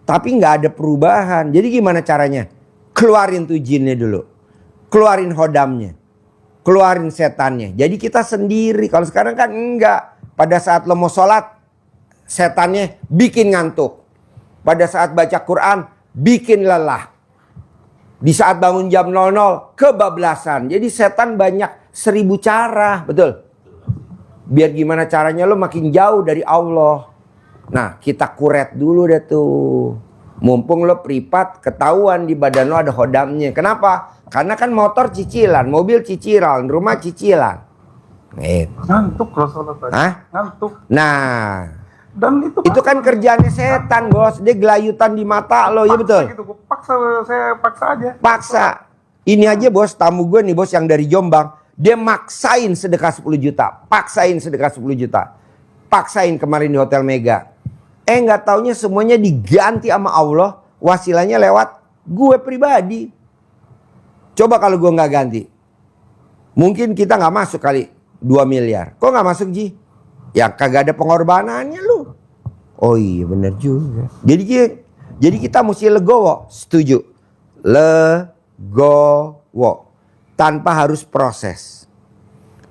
Tapi gak ada perubahan. Jadi gimana caranya? Keluarin tuh jinnya dulu. Keluarin hodamnya. Keluarin setannya. Jadi kita sendiri. Kalau sekarang kan enggak. Pada saat lo mau sholat, setannya bikin ngantuk. Pada saat baca Quran, bikin lelah. Di saat bangun jam 00, kebablasan. Jadi setan banyak 1000 cara. Betul? Biar gimana caranya lo makin jauh dari Allah. Nah, kita kuret dulu deh tuh. Mumpung lo privat, ketahuan di badan lo ada hodamnya. Kenapa? Karena kan motor cicilan, mobil cicilan, rumah cicilan. Ngantuk kalau sholat tadi. Hah? Ngantuk. Nah, Dan itu kan kerjaannya setan bos. Dia gelayutan di mata lo, ya betul? Gitu. Saya paksa aja. Paksa. Ini aja bos, tamu gue nih bos yang dari Jombang. Dia maksain sedekah 10 juta. Paksain sedekah 10 juta. Paksain kemarin di Hotel Mega. Nggak taunya semuanya diganti sama Allah. Wasilanya lewat gue pribadi. Coba kalau gue nggak ganti. Mungkin kita nggak masuk kali 2 miliar. Kok nggak masuk Ji? Ya kagak ada pengorbanannya lu. Oh iya bener juga. Jadi kita mesti legowo. Setuju. Legowo. Tanpa harus proses.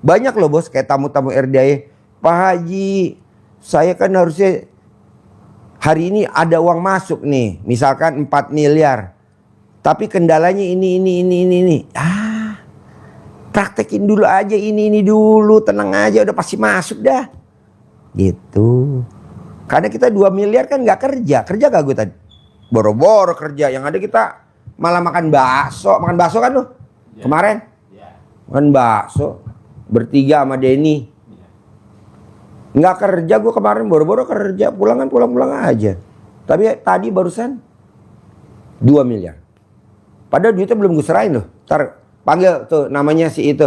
Banyak loh bos kayak tamu-tamu RDAY. Pak Haji, saya kan harusnya hari ini ada uang masuk nih. Misalkan 4 miliar. Tapi kendalanya ini. Praktekin dulu aja ini dulu. Tenang aja udah pasti masuk dah. Gitu. Karena kita 2 miliar kan gak kerja. Kerja gak gue tadi? Boro-boro kerja. Yang ada kita malah makan bakso. Makan bakso kan lu? Ya. Kemarin? Ya. Makan bakso. Bertiga sama Denny. Nggak kerja gue kemarin, boro-boro kerja. Pulang aja. Tapi tadi barusan 2 miliar. Padahal duitnya belum gue serahin loh. Ntar panggil tuh namanya si itu.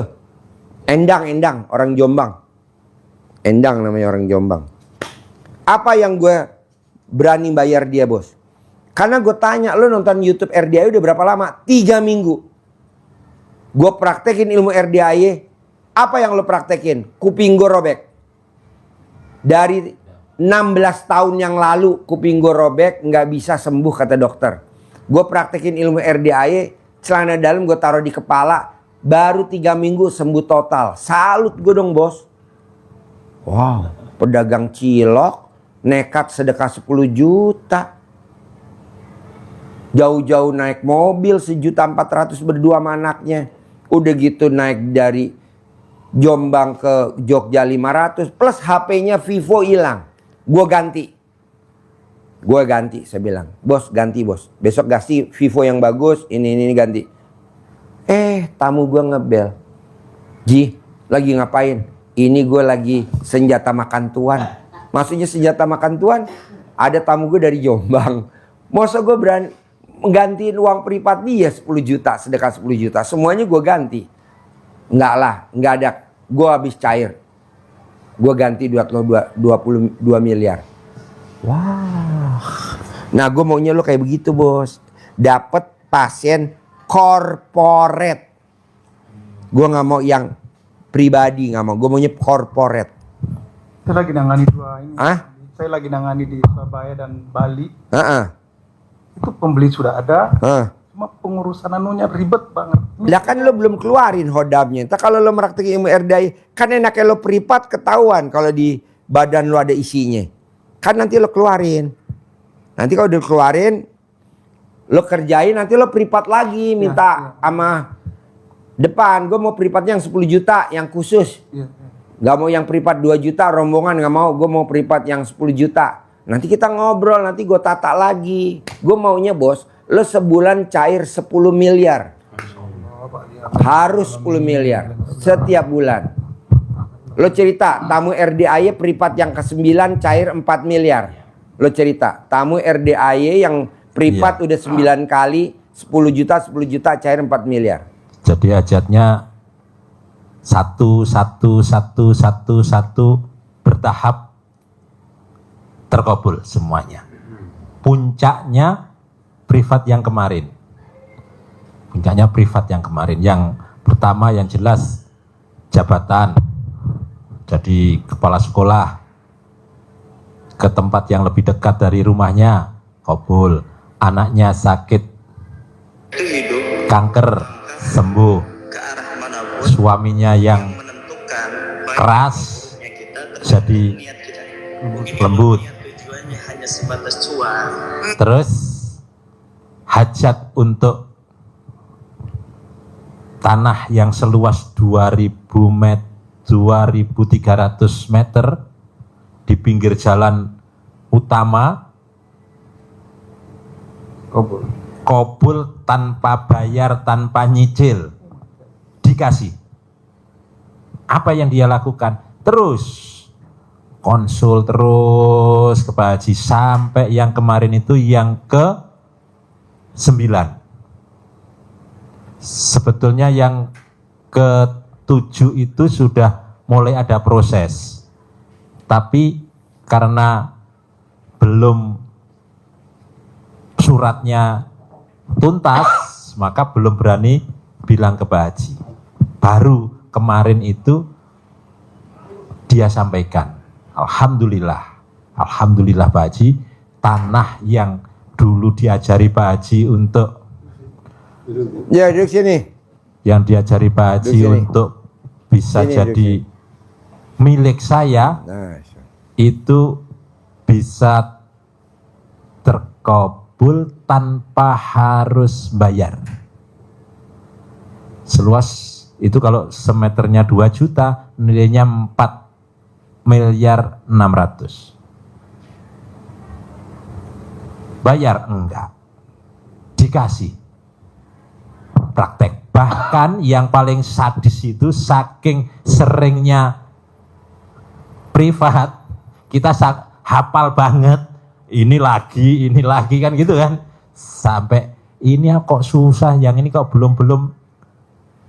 Endang, orang Jombang. Endang namanya orang Jombang. Apa yang gue berani bayar dia bos? Karena gue tanya, lo nonton YouTube RDAY udah berapa lama? 3 minggu. Gue praktekin ilmu RDAY. Apa yang lo praktekin? Kuping gue robek. Dari 16 tahun yang lalu kuping gue robek, nggak bisa sembuh kata dokter. Gue praktekin ilmu RDAY, celana dalam gue taruh di kepala, baru 3 minggu sembuh total. Salut gue dong bos. Wow, pedagang cilok nekat sedekah 10 juta. Jauh-jauh naik mobil 1.400.000 berdua sama anaknya. Udah gitu naik dari Jombang ke Jogja 500 plus HP-nya Vivo hilang. Gue ganti, saya bilang, bos ganti bos. Besok kasih Vivo yang bagus, ini ganti. Tamu gue ngebel. Ji, lagi ngapain? Ini gue lagi senjata makan tuan. Maksudnya senjata makan tuan? Ada tamu gue dari Jombang. Masa gue berani menggantiin uang privat dia 10 juta, sedekah 10 juta. Semuanya gue ganti. Enggak lah, enggak ada. Gue habis cair. Gue ganti duit lo 22 miliar. Wah. Nah gue maunya lo kayak begitu bos. Dapat pasien corporate. Gue gak mau yang pribadi, gak mau. Gue maunya corporate. Saya lagi nangani 2 ini. Hah? Saya lagi nangani di Surabaya dan Bali. Itu pembeli sudah ada. Cuma pengurusan anunya ribet banget. Lah kan lo belum keluarin hodamnya. Entah kalau lo meraktekin ilmu RDI, kan enaknya lo privat ketahuan kalau di badan lo ada isinya. Kan nanti lo keluarin. Nanti kalau udah keluarin, lo kerjain, nanti lo privat lagi minta sama depan. Gue mau privatnya yang 10 juta, yang khusus. Gak mau yang privat 2 juta, rombongan gak mau. Gue mau privat yang 10 juta. Nanti kita ngobrol, nanti gue tata lagi. Gue maunya bos, lo sebulan cair 10 miliar. Harus 10 miliar setiap bulan. Lo cerita, tamu RDAY privat yang ke-9 cair 4 miliar. Lo cerita, tamu RDAY yang privat udah 9 kali 10 juta cair 4 miliar. Jadi hajatnya 1 bertahap terkabul semuanya. Puncaknya privat yang kemarin. Yang pertama yang jelas jabatan. Jadi kepala sekolah ke tempat yang lebih dekat dari rumahnya, kabul. Anaknya sakit kanker, sembuh. Suaminya yang keras jadi lembut. Terus hajat untuk tanah yang seluas 2.300 meter di pinggir jalan utama, kabul tanpa bayar, tanpa nyicil, dikasih. Apa yang dia lakukan? Terus konsul terus ke Pak Haji sampai yang kemarin itu yang ke-9. Sebetulnya yang ke-7 itu sudah mulai ada proses. Tapi karena belum suratnya tuntas, maka belum berani bilang ke Pak Haji. Baru kemarin itu dia sampaikan. Alhamdulillah Pak Haji, tanah yang dulu diajari Pak Haji untuk duduk sini. Yang diajari Pak Haji untuk bisa jadi milik saya, itu bisa terkabul tanpa harus bayar. Seluas itu kalau semeternya 2 juta, nilainya 4.600.000. Bayar? Enggak. Dikasih. Praktek. Bahkan yang paling sadis itu saking seringnya privat, kita hafal banget. Ini lagi kan gitu kan. Sampai ini kok susah, yang ini kok belum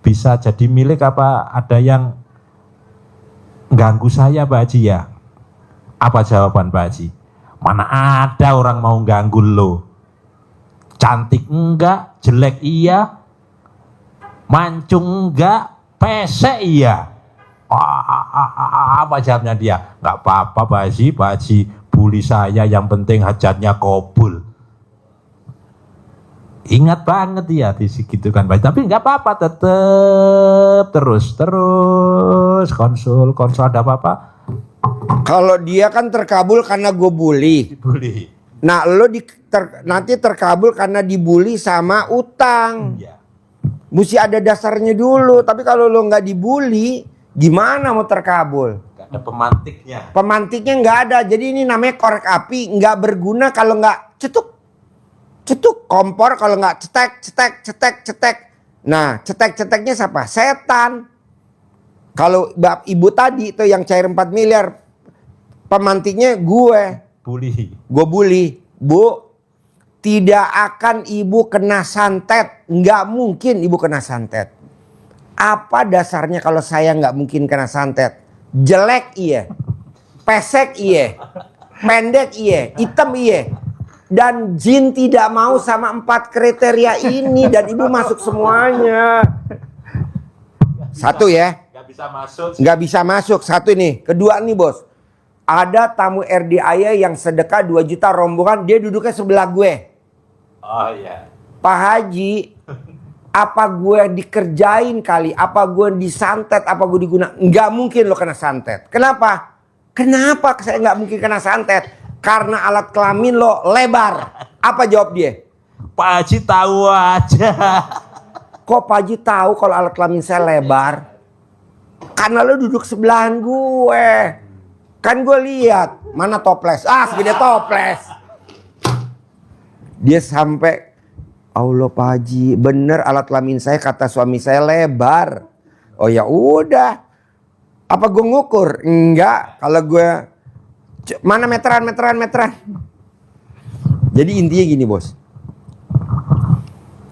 bisa jadi milik, apa ada yang ganggu saya Pak Haji ya? Apa jawaban Pak Haji? Mana ada orang mau ganggu lo. Cantik enggak, jelek iya, mancung enggak, pesek iya. Apa jawabnya dia? Enggak apa-apa Pak Haji bully saya, yang penting hajatnya kabul. Ingat banget ya di situ kan, tapi nggak apa-apa, tetep terus konsul ada apa-apa. Kalau dia kan terkabul karena gue bully. Nah lo nanti terkabul karena dibully sama utang. Iya. Mesti ada dasarnya dulu. Tapi kalau lo nggak dibully, gimana mau terkabul? Gak ada pemantiknya. Pemantiknya nggak ada. Jadi ini namanya korek api, nggak berguna kalau nggak cetuk kompor, kalau nggak cetek. Nah ceteknya siapa? Setan. Kalau ibu tadi itu yang cair 4 miliar, pemantiknya gue bully. Bu, tidak akan ibu kena santet. Nggak mungkin ibu kena santet. Apa dasarnya kalau saya nggak mungkin kena santet? Jelek iya, pesek iya, pendek iya, hitam iya. Dan jin tidak mau sama 4 kriteria ini, dan ibu masuk semuanya. Satu ya. Nggak bisa masuk. Satu ini. Kedua nih bos. Ada tamu RDIA yang sedekah 2 juta rombongan, dia duduknya sebelah gue. Oh iya. Pak Haji, apa gue dikerjain kali? Apa gue disantet? Apa gue diguna? Nggak mungkin lo kena santet. Kenapa? Kenapa saya nggak mungkin kena santet? Karena alat kelamin lo lebar. Apa jawab dia? Pak Haji tahu aja. Kok Pak Haji tahu kalau alat kelamin saya lebar? Karena lo duduk sebelahan gue. Kan gue lihat mana toples. Segede toples. Dia sampai, Allah Pak Haji, bener alat kelamin saya kata suami saya lebar. Oh ya udah. Apa gue ngukur? Enggak. Kalau gue mana meteran. Jadi intinya gini bos.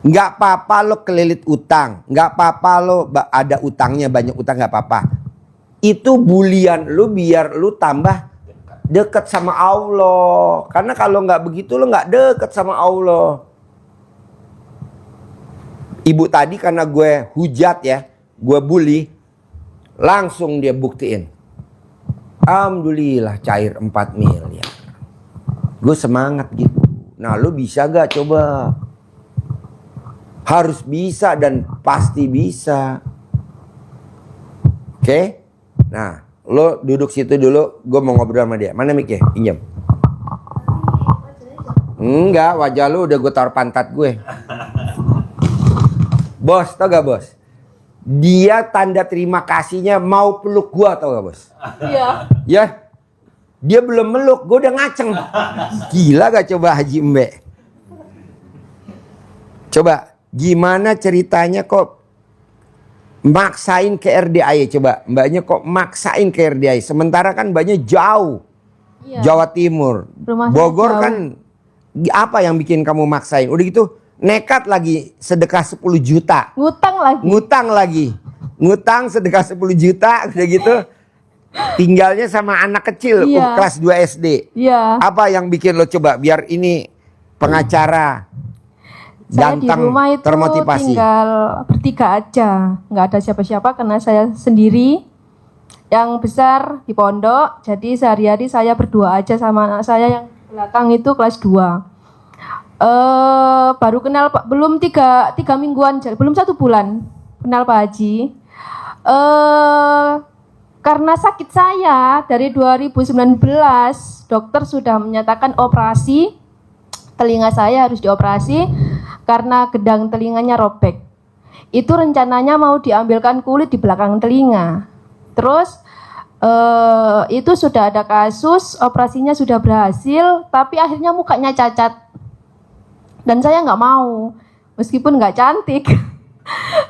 Nggak apa-apa lo kelilit utang. Nggak apa-apa lo ada utangnya, banyak utang, nggak apa-apa. Itu bulian lu biar lu tambah deket sama Allah. Karena kalau nggak begitu lu nggak deket sama Allah. Ibu tadi karena gue hujat ya, gue bully, langsung dia buktiin. Alhamdulillah cair 4 miliar. Gue semangat gitu. Nah lu bisa gak coba? Harus bisa dan pasti bisa. Oke? Nah, lo duduk situ dulu, gue mau ngobrol sama dia. Mana mic-nya? Pinjam. Enggak, wajah lo udah gue taruh pantat gue. Bos, tau gak bos? Dia tanda terima kasihnya mau peluk gue, tau gak bos? Iya. Ya, dia belum meluk, gue udah ngaceng. Gila gak coba Haji Mbe? Coba, gimana ceritanya kok maksain ke RDIA? Coba mbaknya kok maksain ke RDIA, sementara kan mbaknya jauh. Iya. Jawa Timur, Bogor jauh. Kan apa yang bikin kamu maksain? Udah gitu nekat lagi sedekah 10 juta, ngutang sedekah 10 juta, udah gitu tinggalnya sama anak kecil. Iya. Kelas 2 SD. Iya. Apa yang bikin lo coba biar ini pengacara saya di rumah itu termotivasi. Tinggal bertiga aja, nggak ada siapa-siapa karena saya sendiri. Yang besar di pondok, jadi sehari-hari saya berdua aja sama anak saya yang belakang itu kelas 2. Baru kenal Pak, belum 3 mingguan, belum 1 bulan kenal Pak Haji. Karena sakit saya dari 2019, dokter sudah menyatakan operasi, telinga saya harus dioperasi karena gedang telinganya robek. Itu rencananya mau diambilkan kulit di belakang telinga. Terus itu sudah ada kasus, operasinya sudah berhasil, tapi akhirnya mukanya cacat. Dan saya nggak mau, meskipun nggak cantik.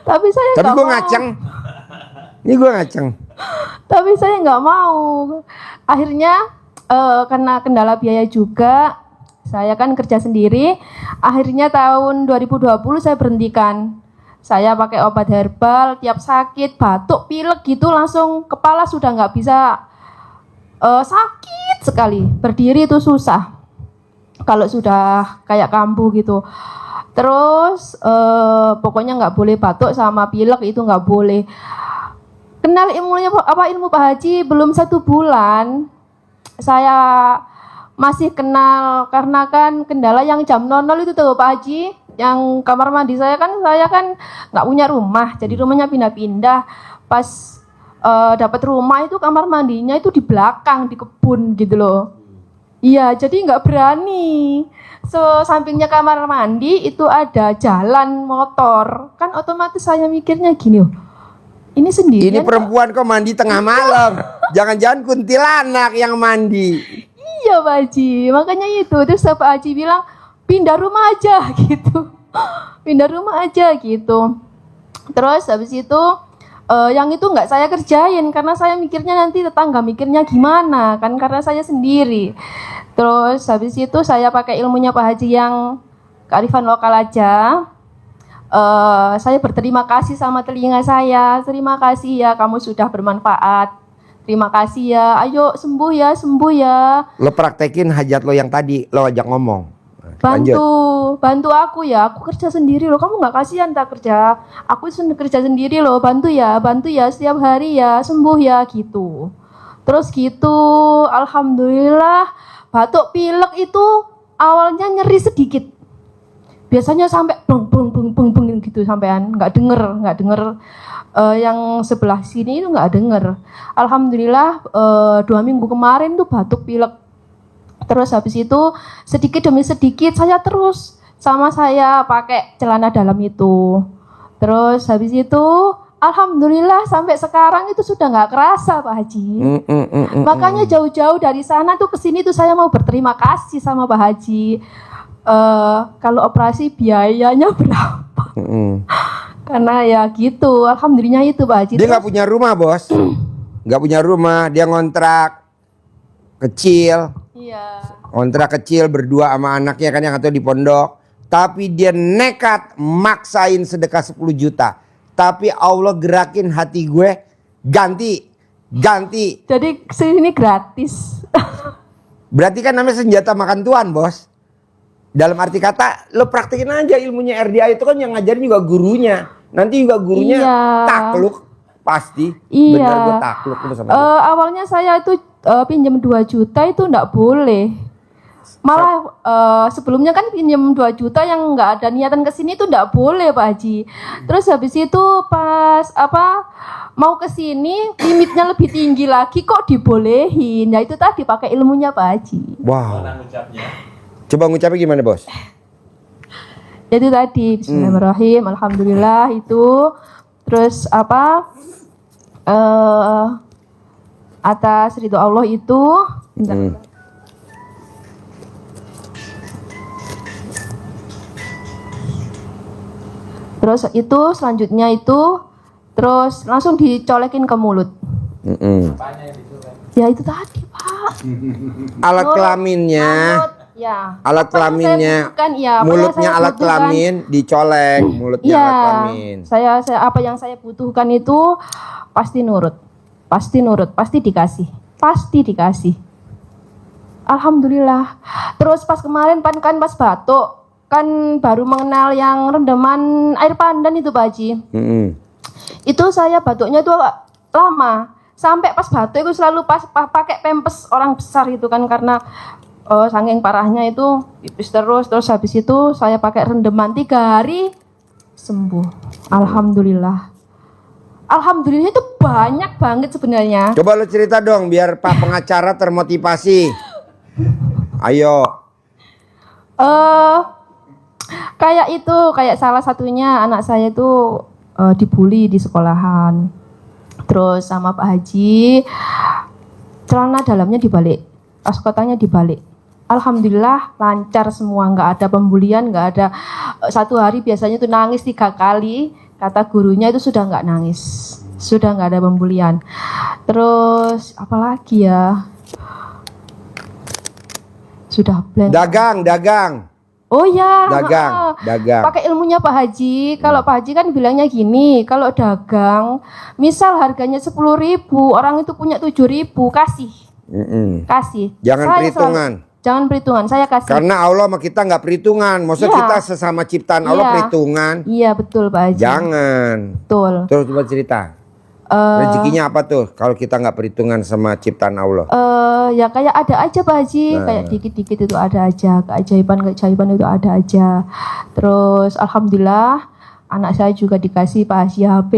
Tapi saya nggak mau. Tapi gue ngaceng. Ini gue ngaceng. Tapi saya nggak mau. Akhirnya karena kendala biaya juga, saya kan kerja sendiri. Akhirnya tahun 2020 saya berhentikan. Saya pakai obat herbal, tiap sakit, batuk, pilek gitu langsung kepala sudah nggak bisa, sakit sekali. Berdiri itu susah. Kalau sudah kayak kambuh gitu. Terus pokoknya nggak boleh batuk sama pilek, itu nggak boleh. Kenal ilmu Pak Haji belum 1 bulan. Saya masih kenal karena kan kendala yang jam 00 itu tuh Pak Haji. yang kamar mandi saya kan nggak punya rumah, jadi rumahnya pindah-pindah. Pas dapat rumah itu kamar mandinya itu di belakang di kebun gitu loh. Iya, jadi nggak berani. Sampingnya kamar mandi itu ada jalan motor, kan otomatis saya mikirnya gini, oh, ini sendiri. Ini perempuan kok mandi tengah malam. Jangan-jangan kuntilanak yang mandi. Iya Pak Haji, makanya itu. Terus Pak Haji bilang pindah rumah aja gitu. Pindah rumah aja gitu. Terus habis itu yang itu nggak saya kerjain karena saya mikirnya nanti tetangga mikirnya gimana kan, karena saya sendiri. Terus habis itu saya pakai ilmunya Pak Haji yang kearifan lokal aja. Saya berterima kasih sama telinga saya. Terima kasih ya, kamu sudah bermanfaat. Terima kasih ya, ayo sembuh ya. Lo praktekin hajat lo yang tadi lo ajak ngomong. Bantu aku ya, aku kerja sendiri loh. Kamu nggak kasihan tak kerja? Aku kerja sendiri loh. Bantu ya setiap hari ya, sembuh ya gitu. Terus gitu, alhamdulillah. Batuk pilek itu awalnya nyeri sedikit. Biasanya sampai beng gitu sampean, nggak denger. Yang sebelah sini itu nggak denger. Alhamdulillah 2 minggu kemarin tuh batuk pilek. Terus habis itu sedikit demi sedikit saya pakai celana dalam itu. Terus habis itu alhamdulillah sampai sekarang itu sudah nggak kerasa Pak Haji. Makanya jauh-jauh dari sana tuh ke sini tuh saya mau berterima kasih sama Pak Haji. Kalau operasi biayanya berapa? Karena ya gitu, alhamdulillah itu Pak Haji. Dia nggak punya rumah bos, nggak punya rumah, dia ngontrak kecil. Iya. Kontrak kecil berdua sama anaknya kan yang satu di pondok. Tapi dia nekat maksain sedekah 10 juta. Tapi Allah gerakin hati gue ganti. Jadi sini gratis. Berarti kan namanya senjata makan tuan bos. Dalam arti kata lo praktekin aja ilmunya RDA itu kan yang ngajarin juga gurunya. Nanti juga gurunya takluk pasti. Iya. Bener gue takluk sama dia. Awalnya saya itu pinjam 2 juta itu enggak boleh. Malah sebelumnya kan pinjam 2 juta yang nggak ada niatan kesini itu enggak boleh Pak Haji. Terus habis itu pas mau kesini limitnya lebih tinggi lagi kok dibolehin. Ya itu tadi pakai ilmunya Pak Haji. Wow. Coba ngucapnya gimana bos? Itu tadi bismillahirrahmanirrahim, alhamdulillah itu. Terus atas ridho Allah itu terus itu selanjutnya itu terus langsung dicolekin ke mulut. Ya itu tadi Pak. Alat kelaminnya. Ya. Alat kelaminnya. Mulutnya alat kelamin dicolek, mulutnya alat kelamin. Saya apa yang saya butuhkan itu pasti nurut. Pasti dikasih. Alhamdulillah. Terus pas kemarin pas batuk kan baru mengenal yang rendaman air pandan itu Pak Haji. Itu saya batuknya itu lama. Sampai pas batuk itu selalu pakai pempes orang besar itu kan karena saking parahnya itu pipis terus habis itu saya pakai rendeman 3 hari sembuh. Alhamdulillah itu banyak banget sebenarnya. Coba lo cerita dong biar Pak pengacara termotivasi. Ayo. Kayak salah satunya anak saya itu dibully di sekolahan. Terus sama Pak Haji celana dalamnya dibalik, askotanya dibalik. Alhamdulillah lancar semua, nggak ada pembulian, nggak ada. 1 hari biasanya tuh nangis 3 kali. Kata gurunya itu sudah nggak nangis, sudah nggak ada pembulian. Terus apalagi ya? Sudah blend. Dagang. Oh ya. Dagang. Pakai ilmunya Pak Haji. Kalau Pak Haji kan bilangnya gini, kalau dagang, misal harganya 10.000, orang itu punya 7.000, kasih. Kasih. Jangan perhitungan, saya kasih. Karena Allah sama kita nggak perhitungan. Maksudnya kita sesama ciptaan Allah perhitungan. Iya betul Pak Haji. Jangan. Betul. Terus coba cerita. Rezekinya apa tuh kalau kita nggak perhitungan sama ciptaan Allah? Ya kayak ada aja Pak Haji, kayak dikit-dikit itu ada aja, keajaiban itu ada aja. Terus alhamdulillah anak saya juga dikasih Pak Haji HP.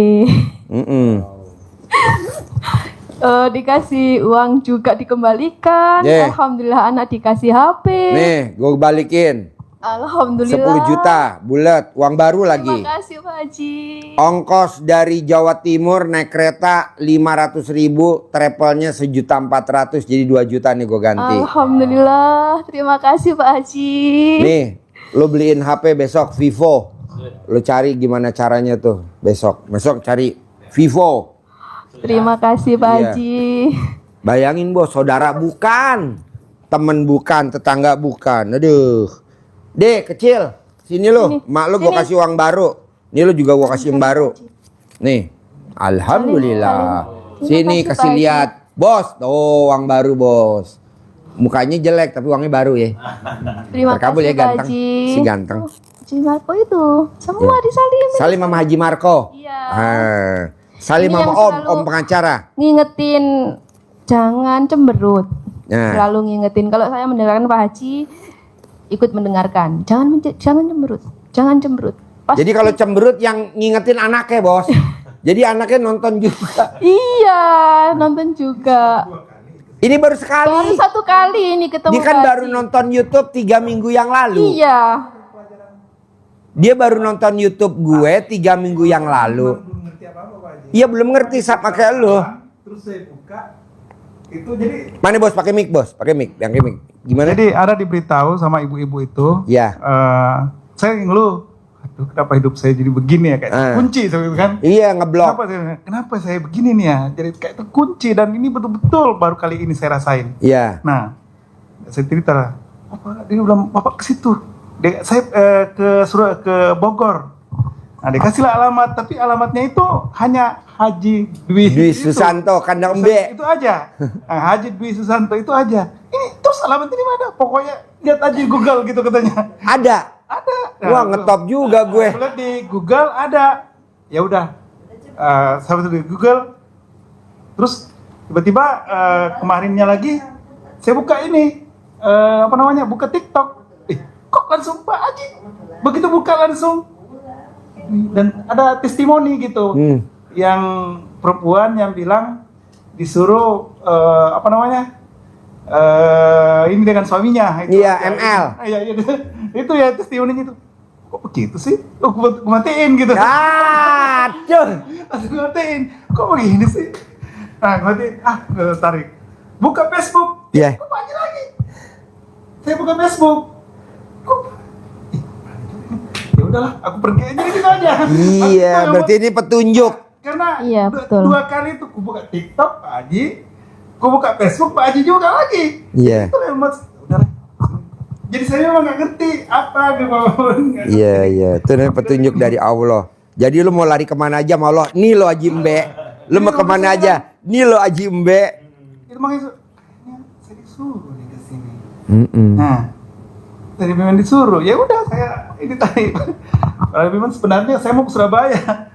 Dikasih uang juga dikembalikan. Alhamdulillah anak dikasih HP. Nih, gue balikin. Alhamdulillah. 10 juta bulat, uang baru lagi. Terima kasih Pak Haji. Ongkos dari Jawa Timur naik kereta 500.000, travelnya 1.400.000, jadi 2 juta nih gue ganti. Alhamdulillah, terima kasih Pak Haji. Nih, lo beliin HP besok Vivo. Lo cari gimana caranya tuh besok cari Vivo. Terima kasih Pak Haji. Bayangin bos, saudara bukan, temen bukan, tetangga bukan. Aduh. Dek kecil, sini lo, mak lo gue kasih uang baru. Nih lo juga gue kasih yang baru. Nih, alhamdulillah. Sini kasih lihat, bos. Tuh uang baru bos. Mukanya jelek tapi uangnya baru ya. Terima Terkabul kasih ya ganteng, Haji. si ganteng. Haji Marco itu semua disalim. Salim sama Haji Marco. Iya. Salim Ini sama yang om selalu pengacara. Ngingetin jangan cemberut. Nah. Selalu ngingetin kalau saya mendengarkan Pak Haji ikut mendengarkan. Jangan cemberut. Jangan cemberut. Jadi kalau cemberut yang ngingetin anaknya bos. Jadi anaknya nonton juga. Iya, nonton juga. Ini baru sekali. Baru 1 kali ini ketemu. Dia kan Pak baru Haji. nonton YouTube 3 minggu yang lalu. Iya. Dia baru nonton YouTube gue 3 minggu yang lalu. Belum ngerti apa-apa Pak Haji. Iya belum ngerti sama kayak lo. Terus saya buka itu jadi Mana bos? Pakai mic bos, pakai mic, yang mic. Gimana? Jadi ada diberitahu sama ibu-ibu itu, Ya. saya ngeluh, aduh kenapa hidup saya jadi begini ya, kayak terkunci seperti itu kan. Iya ngeblok. Kenapa saya begini nih ya, jadi kayak terkunci dan ini betul-betul baru kali ini saya rasain. Iya. Nah, saya cerita, dia bilang bapak ke situ, saya ke Bogor. Nah, dikasihlah alamat, tapi alamatnya itu hanya Haji Dwi Susanto kandang Mbe. itu aja. Nah, Haji Dwi Susanto itu aja. Ini terus alamat ini mana? Pokoknya lihat aja di Google gitu katanya. Ada. Ada. Wah ngetop juga gue. Aku lihat di Google ada. Ya udah. Saya di Google. Terus tiba-tiba kemarinnya lagi saya buka ini buka TikTok. Kok langsung Pak Haji? Begitu buka langsung. Dan ada testimoni gitu. Yang perempuan yang bilang disuruh ini dengan suaminya itu. Iya, ML. Iya, itu ya testimoninya itu. Kok begitu sih? Gue matiin gitu. Aduh. Gue matiin. Kok begini sih? Nah, gue matiin. Gue tarik. Buka Facebook. Iya. Kok Pak Haji lagi? Saya buka Facebook. Kok? Ya udahlah, aku pergi aja gitu aja. Iya, berarti ini petunjuk. Karena Iya, betul. 2 kali itu aku buka TikTok Pak Haji, aku buka Facebook Pak Haji juga lagi. Iya. Itu yang mas, udah. Jadi saya memang nggak ngerti apa gitu. Iya. Itu namanya petunjuk dari Allah. Jadi lu mau lari kemana aja sama Allah. Nih lo Haji Mbe. Lu mau kemana aja. Nih lo Haji Mbe. Itu makanya saya disuruh nih ke sini. Nah, dari memang disuruh. Ya udah saya ini tadi. Kalau memang sebenarnya saya mau ke Surabaya.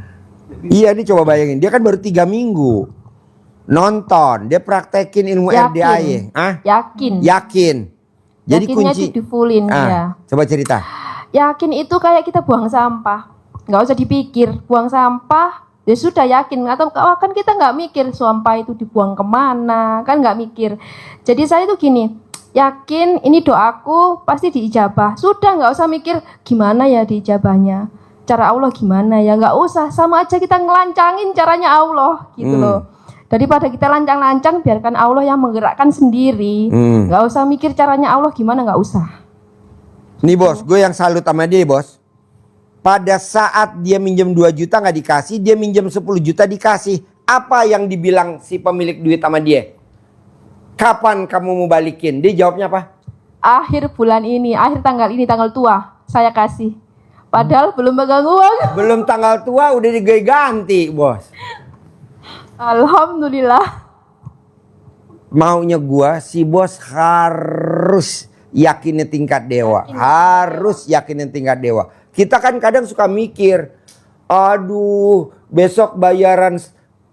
Iya nih coba bayangin. Dia kan baru 3 minggu. Nonton. Dia praktekin ilmu RDAY. Yakin. Jadi yakinnya kunci. difulin ya. Coba cerita. Yakin itu kayak kita buang sampah. Nggak usah dipikir. Buang sampah. Ya sudah yakin. Atau kan kita nggak mikir sampah itu dibuang kemana. Kan nggak mikir. Jadi saya itu gini. Yakin ini doaku pasti diijabah. Sudah nggak usah mikir gimana ya diijabahnya. Cara Allah gimana ya, nggak usah, sama aja kita ngelancangin caranya Allah gitu loh. Daripada kita lancang-lancang, biarkan Allah yang menggerakkan sendiri. Nggak usah mikir caranya Allah gimana, nggak usah. Nih bos, gue yang salut sama dia bos. Pada saat dia minjem 2 juta nggak dikasih, dia minjem 10 juta dikasih. Apa yang dibilang si pemilik duit sama dia? Kapan kamu mau balikin? Dia jawabnya apa? Akhir bulan ini, akhir tanggal ini, tanggal tua, saya kasih. Padahal belum pegang uang. Belum tanggal tua udah diganti bos. Alhamdulillah. Maunya gua si bos harus yakinin tingkat dewa. Harus yakinin tingkat dewa. Kita kan kadang suka mikir, aduh besok bayaran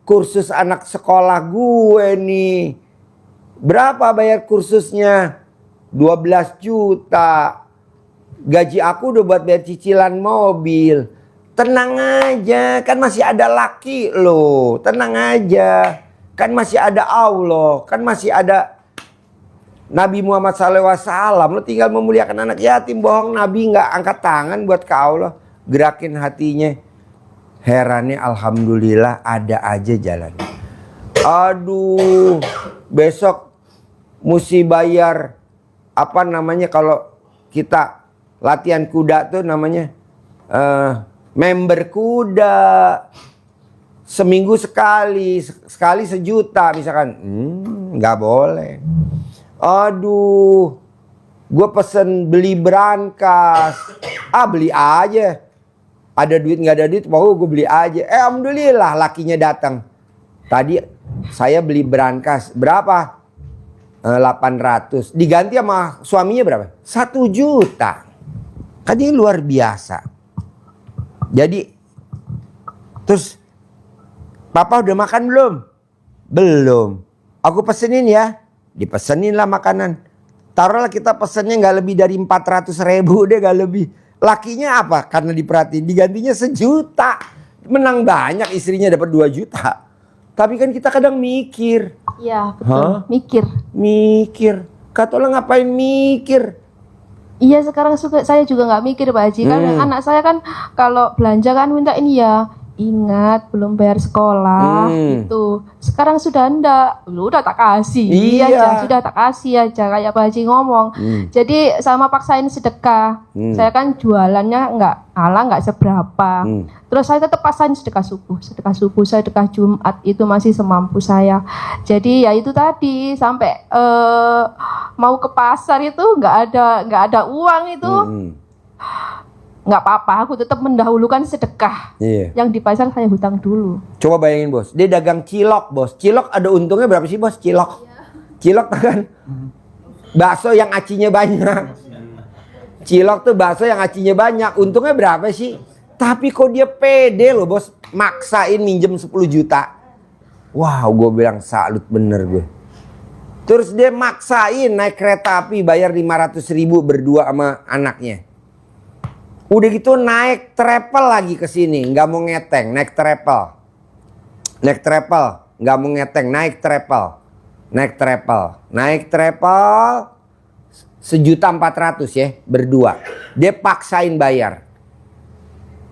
kursus anak sekolah gue nih. Berapa bayar kursusnya? 12 juta. Gaji aku udah buat bayar cicilan mobil. Tenang aja, kan masih ada laki lo. Tenang aja, kan masih ada Allah, kan masih ada Nabi Muhammad SAW. Lo tinggal memuliakan anak yatim. Bohong Nabi nggak angkat tangan buat kau lo. Gerakin hatinya. Herannya alhamdulillah ada aja jalan. Aduh, besok mesti bayar apa namanya kalau kita latihan kuda tuh namanya member kuda. Seminggu sekali 1 juta misalkan. Nggak boleh. Aduh, gue pesen beli brankas. Beli aja. Ada duit nggak ada duit, mau gue beli aja. Alhamdulillah lakinya datang. Tadi saya beli brankas berapa? 800. Diganti sama suaminya berapa? 1 juta. Kan ini luar biasa. Jadi terus papa udah makan belum? Belum. Aku pesenin ya. Dipesenin lah makanan. Taruhlah kita pesennya nggak lebih dari 400.000 deh, nggak lebih. Lakinya apa? Karena diperhatiin digantinya 1 juta. Menang banyak, istrinya dapat 2 juta. Tapi kan kita kadang mikir. Iya betul. Mikir. Kata lo ngapain mikir? Iya sekarang saya juga nggak mikir Pak Haji. Kan anak saya kan kalau belanja kan minta ini ya. Ingat belum bayar sekolah gitu. Sekarang sudah enggak, udah tak kasih. Iya. Aja, sudah tak kasih aja kayak Pak Haji ngomong. Jadi sama paksain sedekah. Saya kan jualannya nggak seberapa. Terus saya tetap paksain sedekah subuh, sedekah Jumat itu masih semampu saya. Jadi ya itu tadi sampai mau ke pasar itu nggak ada uang itu. Nggak apa-apa, aku tetap mendahulukan sedekah. Iya. Yang di pasar saya hutang dulu. Coba bayangin bos, dia dagang cilok bos. Cilok ada untungnya berapa sih bos? Cilok kan bakso yang acinya banyak. Cilok tuh bakso yang acinya banyak. Untungnya berapa sih? Tapi kok dia pede loh bos, maksain minjem 10 juta. Wow, gue bilang salut bener gue. Terus dia maksain naik kereta api bayar 500.000 berdua sama anaknya. Udah gitu naik travel lagi ke sini, nggak mau ngeteng, naik travel, nggak mau ngeteng, naik travel, 1.400.000 ya berdua. Dia paksain bayar.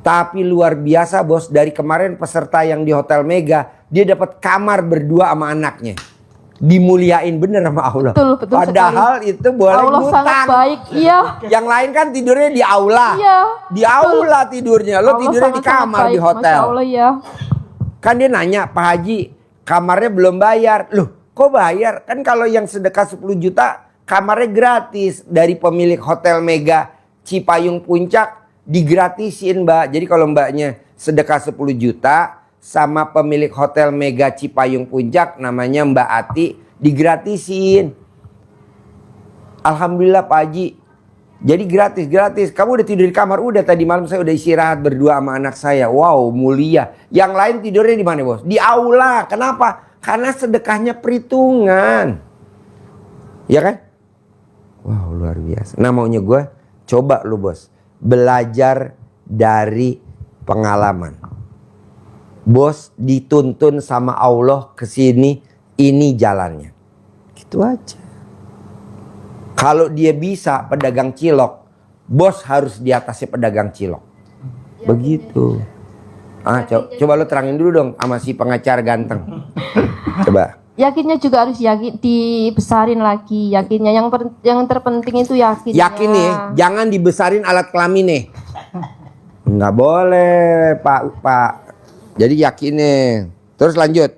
Tapi luar biasa bos, dari kemarin peserta yang di Hotel Mega, dia dapat kamar berdua sama anaknya. Dimuliain bener sama Allah. Betul Padahal sekali. itu boleh Allah ngutang. sangat baik, iya. Yang lain kan tidurnya di aula. Iya. Di aula tidurnya. Lo Allah tidurnya di sangat-sangat kamar di baik, hotel. Masya Allah ya. Kan dia nanya, Pak Haji, kamarnya belum bayar. Loh, kok bayar? Kan kalau yang sedekah 10 juta, kamarnya gratis. Dari pemilik Hotel Mega Cipayung Puncak, digratisin Mbak. Jadi kalau mbaknya sedekah 10 juta, sama pemilik Hotel Mega Cipayung Puncak, namanya Mbak Ati, digratisin. Alhamdulillah Pak Haji. Jadi gratis. Kamu udah tidur di kamar? Udah, tadi malam saya udah istirahat berdua sama anak saya. Wow, mulia. Yang lain tidurnya di mana bos? Di aula. Kenapa? Karena sedekahnya perhitungan. Ya kan? Wow, luar biasa. Nah maunya gue, coba lu bos, belajar dari pengalaman. Bos dituntun sama Allah ke sini, ini jalannya. Gitu aja. Kalau dia bisa pedagang cilok, bos harus di atasnya pedagang cilok. Begitu. Coba lo terangin dulu dong sama si pengacara ganteng. Coba. Yakinnya juga harus yakin, dibesarin lagi yakinnya. Yang terpenting itu yakinnya. Yakin nih, jangan dibesarin alat kelamin nih. Nggak boleh, Pak. Jadi yakin nih. Terus lanjut.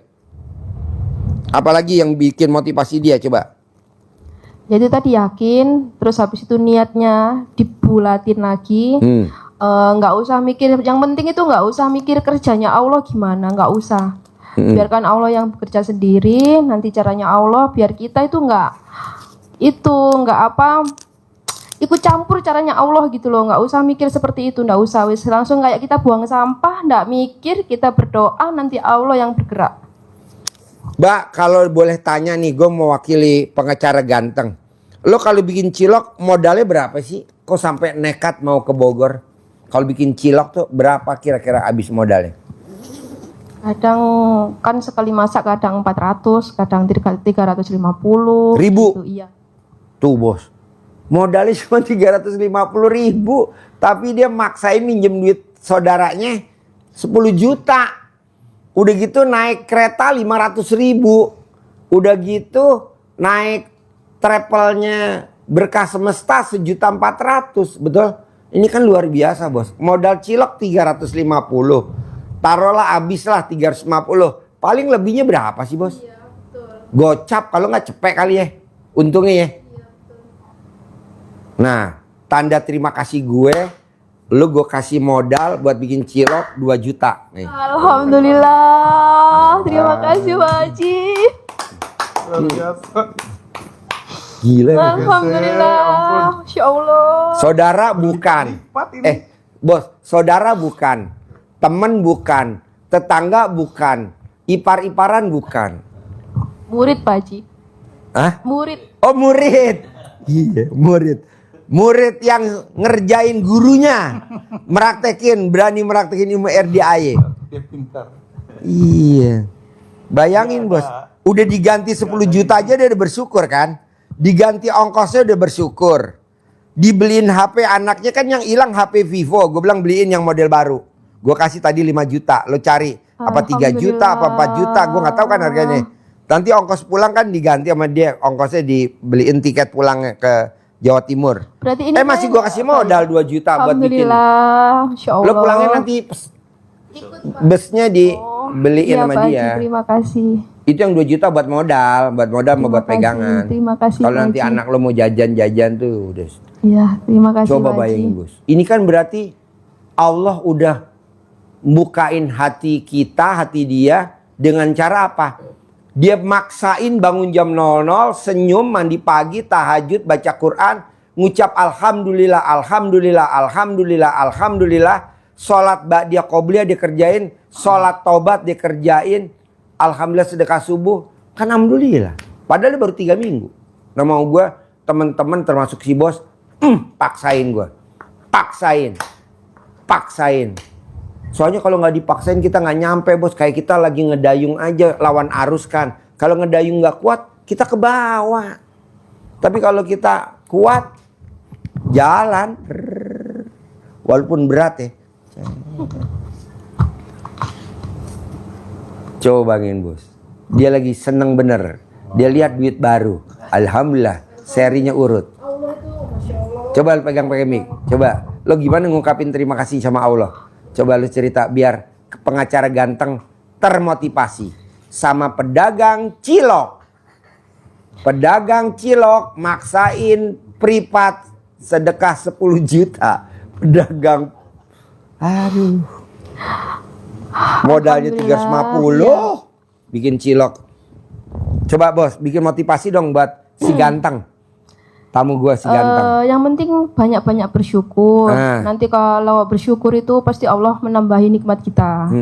Apalagi yang bikin motivasi dia, coba. Jadi tadi yakin, terus habis itu niatnya dibulatin lagi. Nggak usah mikir, yang penting itu nggak usah mikir kerjanya Allah gimana, nggak usah. Biarkan Allah yang bekerja sendiri, nanti caranya Allah, biar kita itu nggak ikut campur caranya Allah gitu loh. Nggak usah mikir seperti itu, nggak usah. Wis langsung kayak kita buang sampah, nggak mikir, kita berdoa, nanti Allah yang bergerak. Mbak, kalau boleh tanya nih, gue mewakili pengacara ganteng. Lo kalau bikin cilok modalnya berapa sih? Kok sampai nekat mau ke Bogor? Kalau bikin cilok tuh berapa kira-kira habis modalnya? Kadang kan sekali masak kadang 400, kadang 350 Ribu? gitu, iya. Tuh bos, modalnya cuma 350.000, tapi dia maksain minjem duit saudaranya 10 juta. Udah gitu naik kereta 500.000. Udah gitu naik travelnya Berkah Semesta 1.400.000, betul? Ini kan luar biasa bos. Modal cilok 350. Taruhlah habis lah 350. Paling lebihnya berapa sih bos? Iya, betul. Gocap kalau nggak cepet kali ya. Untungnya ya. Iya, betul. Nah, tanda terima kasih gue gue kasih modal buat bikin cilok 2 juta. Nih. Alhamdulillah. Terima kasih Pak Haji. Luar biasa. Gila. Alhamdulillah. Masya Allah. Saudara bukan. Lipat ini. Bos, saudara bukan. Temen bukan. Tetangga bukan. Ipar-iparan bukan. Murid Pak Haji. Hah? Murid. Oh murid. Iya murid. Murid yang ngerjain gurunya. Berani meraktekin ilmu RDAY. Dia pintar. Iya. Bayangin bos. Udah diganti 10 juta aja dia udah bersyukur kan. Diganti ongkosnya udah bersyukur. Dibeliin HP anaknya kan yang hilang HP Vivo. Gue bilang beliin yang model baru. Gue kasih tadi 5 juta. Lo cari apa 3 juta apa 4 juta. Gue gak tahu kan harganya. Nanti ongkos pulang kan diganti sama dia. Ongkosnya dibeliin tiket pulang ke Jawa Timur. Berarti ini Masih gue kasih modal 2 juta buat bikin. Alhamdulillah. Masya Allah. Lo pulangnya nanti busnya dibeliin Iya, sama Pak Haji, dia. terima kasih. Itu yang 2 juta buat modal sama buat pegangan. Terima kasih. Kalau Pak nanti Haji. anak lo mau jajan-jajan tuh udah. Iya, terima kasih. Coba Pak Haji. bayangin bos. Ini kan berarti Allah udah bukain hati kita, hati dia dengan cara apa? Dia maksain bangun jam 00, senyum, mandi pagi, tahajud, baca Quran, ngucap alhamdulillah, alhamdulillah, alhamdulillah, alhamdulillah. Sholat ba'diyah qobliyah dikerjain, sholat taubat dikerjain, alhamdulillah sedekah subuh, kan alhamdulillah. Padahal baru 3 minggu. Nah mau gue, teman-teman termasuk si bos, paksain gue, paksain. Soalnya kalau nggak dipaksain kita nggak nyampe bos. Kayak kita lagi ngedayung aja lawan arus kan. Kalau ngedayung nggak kuat kita ke bawah. Tapi kalau kita kuat jalan. Walaupun berat ya. Coba bangin bos. Dia lagi seneng bener. Dia lihat duit baru. Alhamdulillah serinya urut. Coba pegang mic. Coba lo gimana ngungkapin terima kasih sama Allah. Coba lu cerita biar pengacara ganteng termotivasi. Sama pedagang cilok. Pedagang cilok maksain privat sedekah 10 juta. Pedagang, aduh. Modalnya 350. Bikin cilok. Coba bos, bikin motivasi dong buat si ganteng. Tamu gue si ganteng. Yang penting banyak-banyak bersyukur. Nanti kalau bersyukur itu pasti Allah menambahi nikmat kita.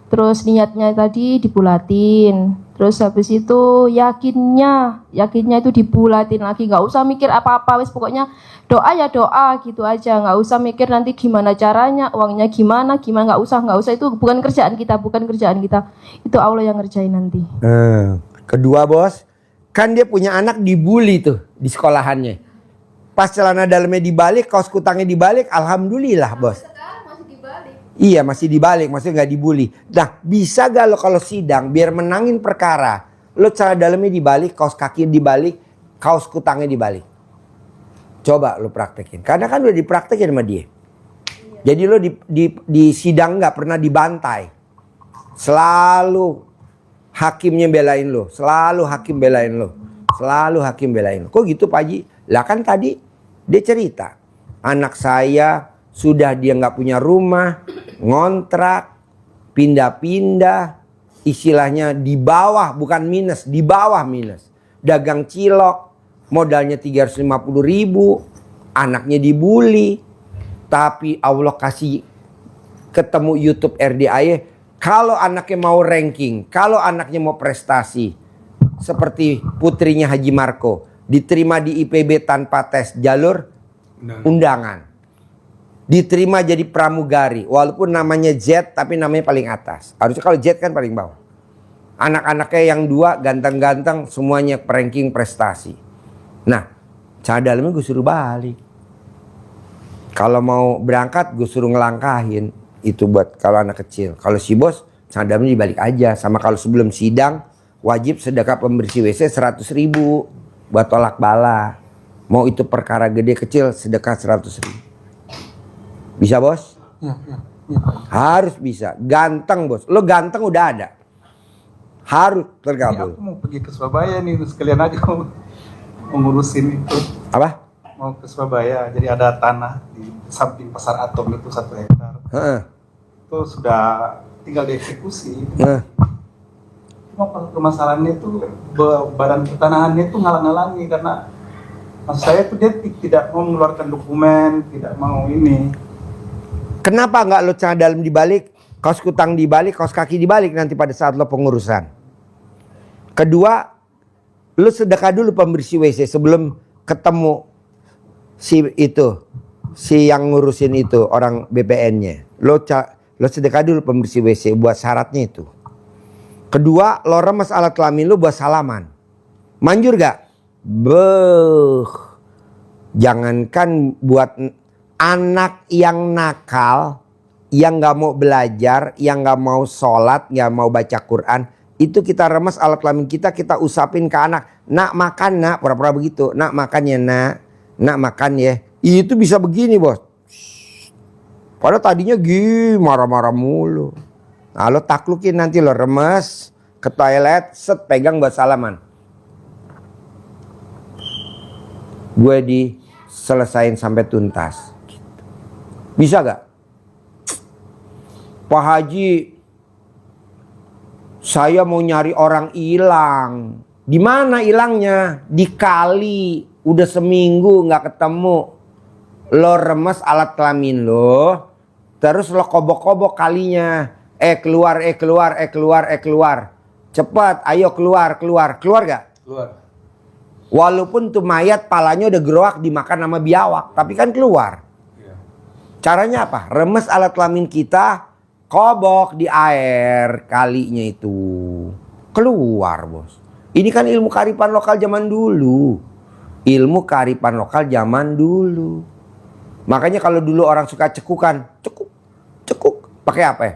Terus niatnya tadi dibulatin. Terus habis itu yakinnya itu dibulatin lagi. Nggak usah mikir apa-apa. Wes pokoknya doa ya doa gitu aja. Nggak usah mikir nanti gimana caranya, uangnya gimana. Nggak usah. Itu bukan kerjaan kita. Itu Allah yang ngerjain nanti. Kedua bos. Kan dia punya anak dibully tuh di sekolahannya. Pas celana dalamnya dibalik, kaos kutangnya dibalik, alhamdulillah bos. Sekarang masih dibalik. Iya masih dibalik, maksudnya nggak dibully. Nah bisa gak lo kalau sidang biar menangin perkara, lo celana dalamnya dibalik, kaos kaki dibalik, kaos kutangnya dibalik. Coba lo praktekin, karena kan udah dipraktekin sama dia. Jadi lo di sidang nggak pernah dibantai, selalu hakimnya belain lo, selalu hakim belain lo, Kok gitu Pak Haji? Lah kan tadi dia cerita, anak saya sudah dia nggak punya rumah, ngontrak, pindah-pindah, istilahnya di bawah bukan minus, di bawah minus. Dagang cilok, modalnya 350.000, anaknya dibully, tapi Allah kasih ketemu YouTube RDAY. Kalau anaknya mau ranking, kalau anaknya mau prestasi, seperti putrinya Haji Marco, diterima di IPB tanpa tes jalur undangan. Diterima jadi pramugari, walaupun namanya Z tapi namanya paling atas. Harusnya kalau Z kan paling bawah. Anak-anaknya yang 2 ganteng-ganteng, semuanya ranking prestasi. Nah, cara dalamnya gue suruh balik. Kalau mau berangkat gue suruh ngelangkahin. Itu buat kalau anak kecil. Kalau si bos, cara dalamnya dibalik aja. Sama kalau sebelum sidang, wajib sedekah pembersih WC 100.000 buat tolak bala. Mau itu perkara gede kecil, sedekah 100.000. Bisa bos? Ya. Harus bisa. Ganteng bos. Lo ganteng udah ada. Harus Ini tergabung. aku mau pergi ke Surabaya nih, sekalian aja mau ngurusin itu. Apa? Mau ke Surabaya, jadi ada tanah di samping Pasar Atom itu 1 hektar. Heeh. Itu sudah tinggal dieksekusi. Heeh. Cuma permasalahannya itu badan pertanahannya itu ngalang-ngalangi karena maksud saya itu dia tidak mau mengeluarkan dokumen, tidak mau ini. Kenapa nggak lo cara dalam dibalik, kaos kutang dibalik, kaos kaki dibalik nanti pada saat lo pengurusan? Kedua, lo sedekah dulu pembersih WC sebelum ketemu si yang ngurusin itu orang BPN-nya. Lo sedekah dulu pembersih WC buat syaratnya itu. Kedua, lo remes alat kelamin lo buat salaman. Manjur gak? Jangankan buat anak yang nakal, yang gak mau belajar, yang gak mau sholat, gak mau baca Quran, itu kita remes alat kelamin kita usapin ke anak. Nak makan nak, pura-pura begitu. Nak makan ya nak makan ya. Itu bisa begini bos. Padahal tadinya marah-marah mulu. Nah lo taklukin nanti lo remes ke toilet, set pegang buat salaman. Gue diselesain sampai tuntas. Bisa gak? Pak Haji, saya mau nyari orang hilang. Di mana hilangnya? Di kali. Udah seminggu nggak ketemu. Lo remes alat kelamin lo, terus lo kobok-kobok kalinya. Keluar. Cepat, ayo keluar gak? Keluar. Walaupun tuh mayat palanya udah geroak dimakan sama biawak, tapi kan keluar. Iya. Caranya apa? Remes alat kelamin kita, kobok di air kalinya itu. Keluar bos. Ini kan ilmu kearifan lokal zaman dulu. Ilmu kearifan lokal zaman dulu. Makanya kalau dulu orang suka cekukan, cekuk. Pakai apa ya?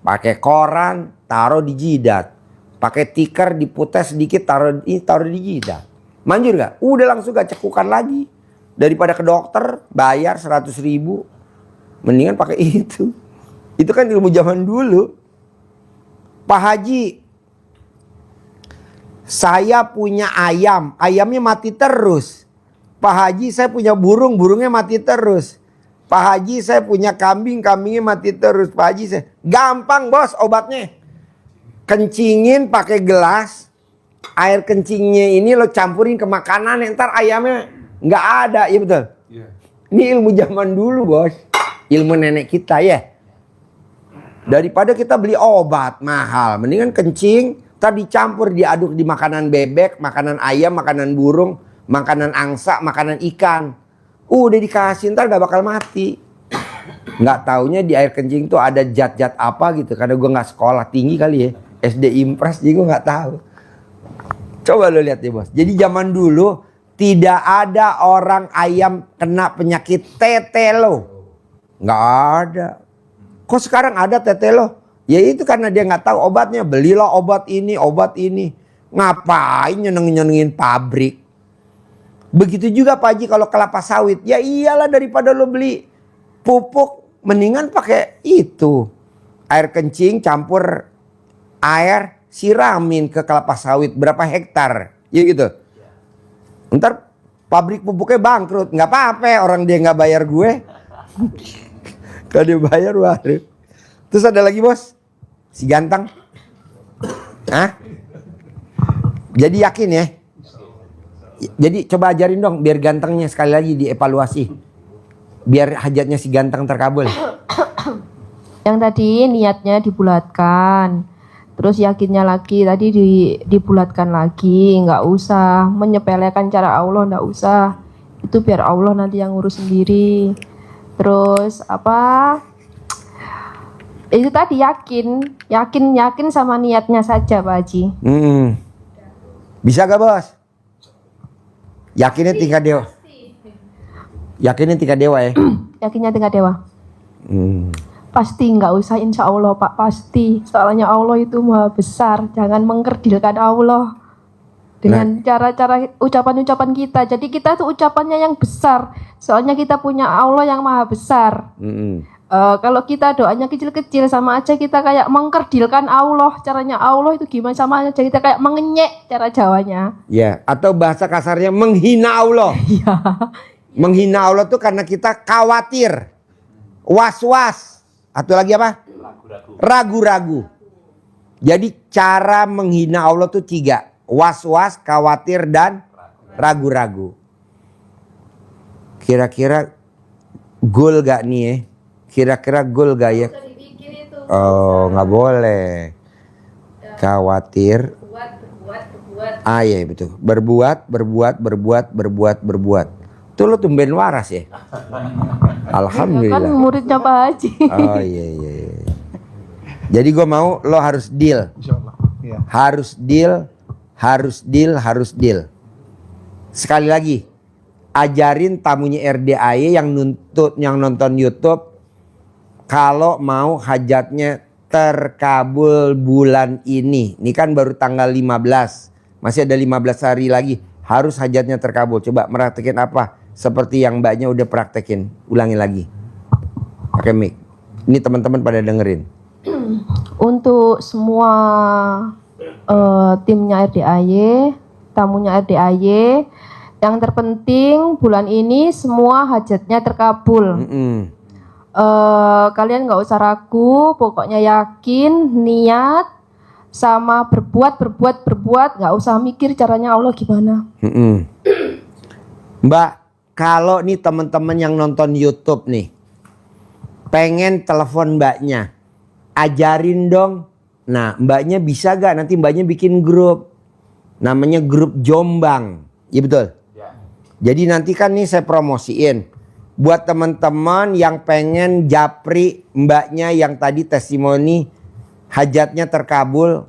Pakai koran, taruh di jidat. Pakai tikar diputes sedikit, taruh di jidat. Manjur gak? Udah langsung gak cekukan lagi. Daripada ke dokter bayar 100.000, mendingan pakai itu. Itu kan ilmu zaman dulu. Pak Haji, saya punya ayam, ayamnya mati terus. Pak Haji, saya punya burung, burungnya mati terus. Pak Haji, saya punya kambing, kambingnya mati terus. Pak Haji, gampang bos obatnya. Kencingin pakai gelas, air kencingnya ini lo campurin ke makanan, ntar ayamnya nggak ada, ya betul. Iya. Ini ilmu zaman dulu bos, ilmu nenek kita ya. Daripada kita beli obat mahal, mendingan kencing, ntar dicampur diaduk di makanan bebek, makanan ayam, makanan burung, makanan angsa, makanan ikan. Udah dikasih, ntar gak bakal mati. Nggak taunya di air kencing tuh ada zat-zat apa gitu, karena gue nggak sekolah tinggi kali ya. SD Impres, jadi gue nggak tahu. Coba lo lihat ya bos. Jadi zaman dulu tidak ada orang ayam kena penyakit tetelo, nggak ada. Kok sekarang ada tetelo? Ya itu karena dia nggak tahu obatnya. Belilah obat ini, obat ini. Ngapain nyenengin pabrik? Begitu juga Pak Haji kalau kelapa sawit. Ya iyalah, daripada lo beli pupuk, mendingan pakai itu. Air kencing campur air, siramin ke kelapa sawit berapa hektar, ya gitu. Ntar pabrik pupuknya bangkrut, nggak apa-apa, orang dia nggak bayar gue. Kalau dia bayar baru. Terus ada lagi bos, si ganteng. Hah? Jadi yakin ya? Jadi coba ajarin dong biar gantengnya sekali lagi dievaluasi. Biar hajatnya si ganteng terkabul. Yang tadi niatnya dibulatkan, terus yakinnya lagi tadi dibulatkan lagi, nggak usah menyepelekan cara Allah, nggak usah, itu biar Allah nanti yang ngurus sendiri. Terus apa? Itu tadi yakin sama niatnya saja Pak Haji. Bisa gak bos? Yakinnya tingkat dewa. Yakinnya tingkat dewa ya? Yakinnya tingkat dewa. Pasti nggak usah insya Allah Pak, pasti. Soalnya Allah itu maha besar, jangan mengkerdilkan Allah dengan cara-cara ucapan-ucapan kita. Jadi kita tuh ucapannya yang besar, soalnya kita punya Allah yang maha besar. Kalau kita doanya kecil-kecil sama aja kita kayak mengkerdilkan Allah. Caranya Allah itu gimana, sama aja kita kayak mengenyek cara Jawanya. Ya, atau bahasa kasarnya menghina Allah. Menghina Allah tuh karena kita khawatir, was-was. Atau lagi apa? Ragu-ragu. Jadi cara menghina Allah tuh 3. Was-was, khawatir, dan ragu-ragu. Kira-kira goal gak nih ya? Kira-kira goal gak ya? Oh, gak boleh. Khawatir. Ah iya betul. Berbuat. Tuh lo tumben waras ya? Alhamdulillah. Kan muridnya Pak Haji. Oh iya. Jadi gue mau lo harus deal. Insyaallah. Iya. Harus deal. Sekali lagi, ajarin tamunya RDAY yang nonton YouTube, kalau mau hajatnya terkabul bulan ini. Ini kan baru tanggal 15. Masih ada 15 hari lagi. Harus hajatnya terkabul. Coba merhatiin apa? Seperti yang mbaknya udah praktekin. Ulangi lagi. Pakai mic. Ini teman-teman pada dengerin. Untuk semua timnya RDAY, tamunya RDAY, yang terpenting bulan ini semua hajatnya terkabul. Kalian nggak usah ragu, pokoknya yakin, niat, sama berbuat, nggak usah mikir caranya Allah gimana. Mbak, kalau nih teman-teman yang nonton YouTube nih, pengen telepon mbaknya, ajarin dong. Nah, mbaknya bisa gak nanti mbaknya bikin grup, namanya grup Jombang, iya betul? Jadi nanti kan nih saya promosiin buat teman-teman yang pengen japri mbaknya yang tadi testimoni hajatnya terkabul,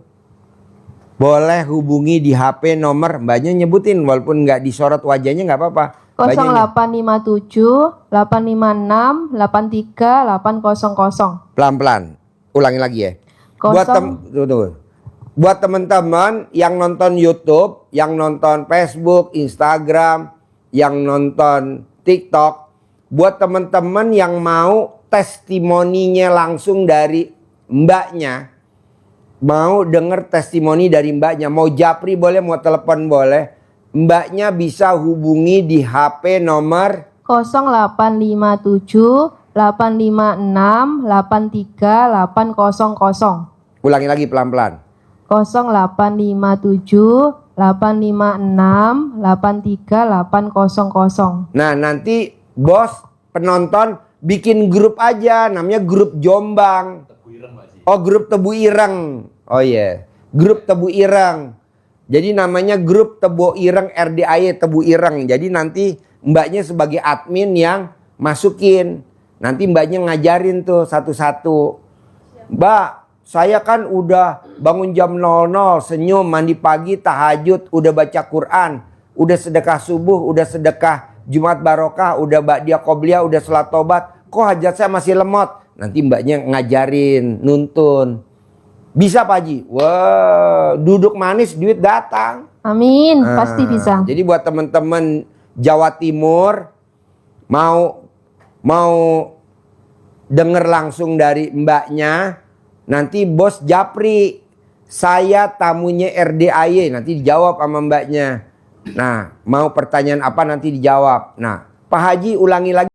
boleh hubungi di HP nomor mbaknya, nyebutin walaupun nggak disorot wajahnya nggak apa-apa. 0857 856 83 800. Pelan-pelan, ulangi lagi ya. Buat teman-teman yang nonton YouTube, yang nonton Facebook, Instagram, yang nonton TikTok, buat teman-teman yang mau testimoninya langsung dari mbaknya, mau denger testimoni dari mbaknya, mau japri boleh, mau telepon boleh, mbaknya bisa hubungi di HP nomor 0857 856 83 800. Ulangi lagi pelan-pelan. 0857 856 83 800. Nah, nanti bos penonton bikin grup aja, namanya grup Jombang. Oh, grup Tebu Ireng. Oh iya, grup Tebu Ireng. Jadi namanya grup Tebu Ireng RDAY Tebu Ireng. Jadi nanti mbaknya sebagai admin yang masukin. Nanti mbaknya ngajarin tuh satu-satu. Mbak, saya kan udah bangun jam 00, senyum, mandi pagi, tahajud, udah baca Quran, udah sedekah subuh, udah sedekah Jumat Barokah, udah ba'diyah qobliyah, udah sholat tobat. Kok hajat saya masih lemot? Nanti mbaknya ngajarin, nuntun. Bisa Pak Haji? Wah, duduk manis duit datang. Amin, pasti bisa. Jadi buat teman-teman Jawa Timur mau denger langsung dari mbaknya, nanti bos japri, saya tamunya RDAY, nanti dijawab sama mbaknya. Nah, mau pertanyaan apa nanti dijawab. Nah, Pak Haji ulangi lagi.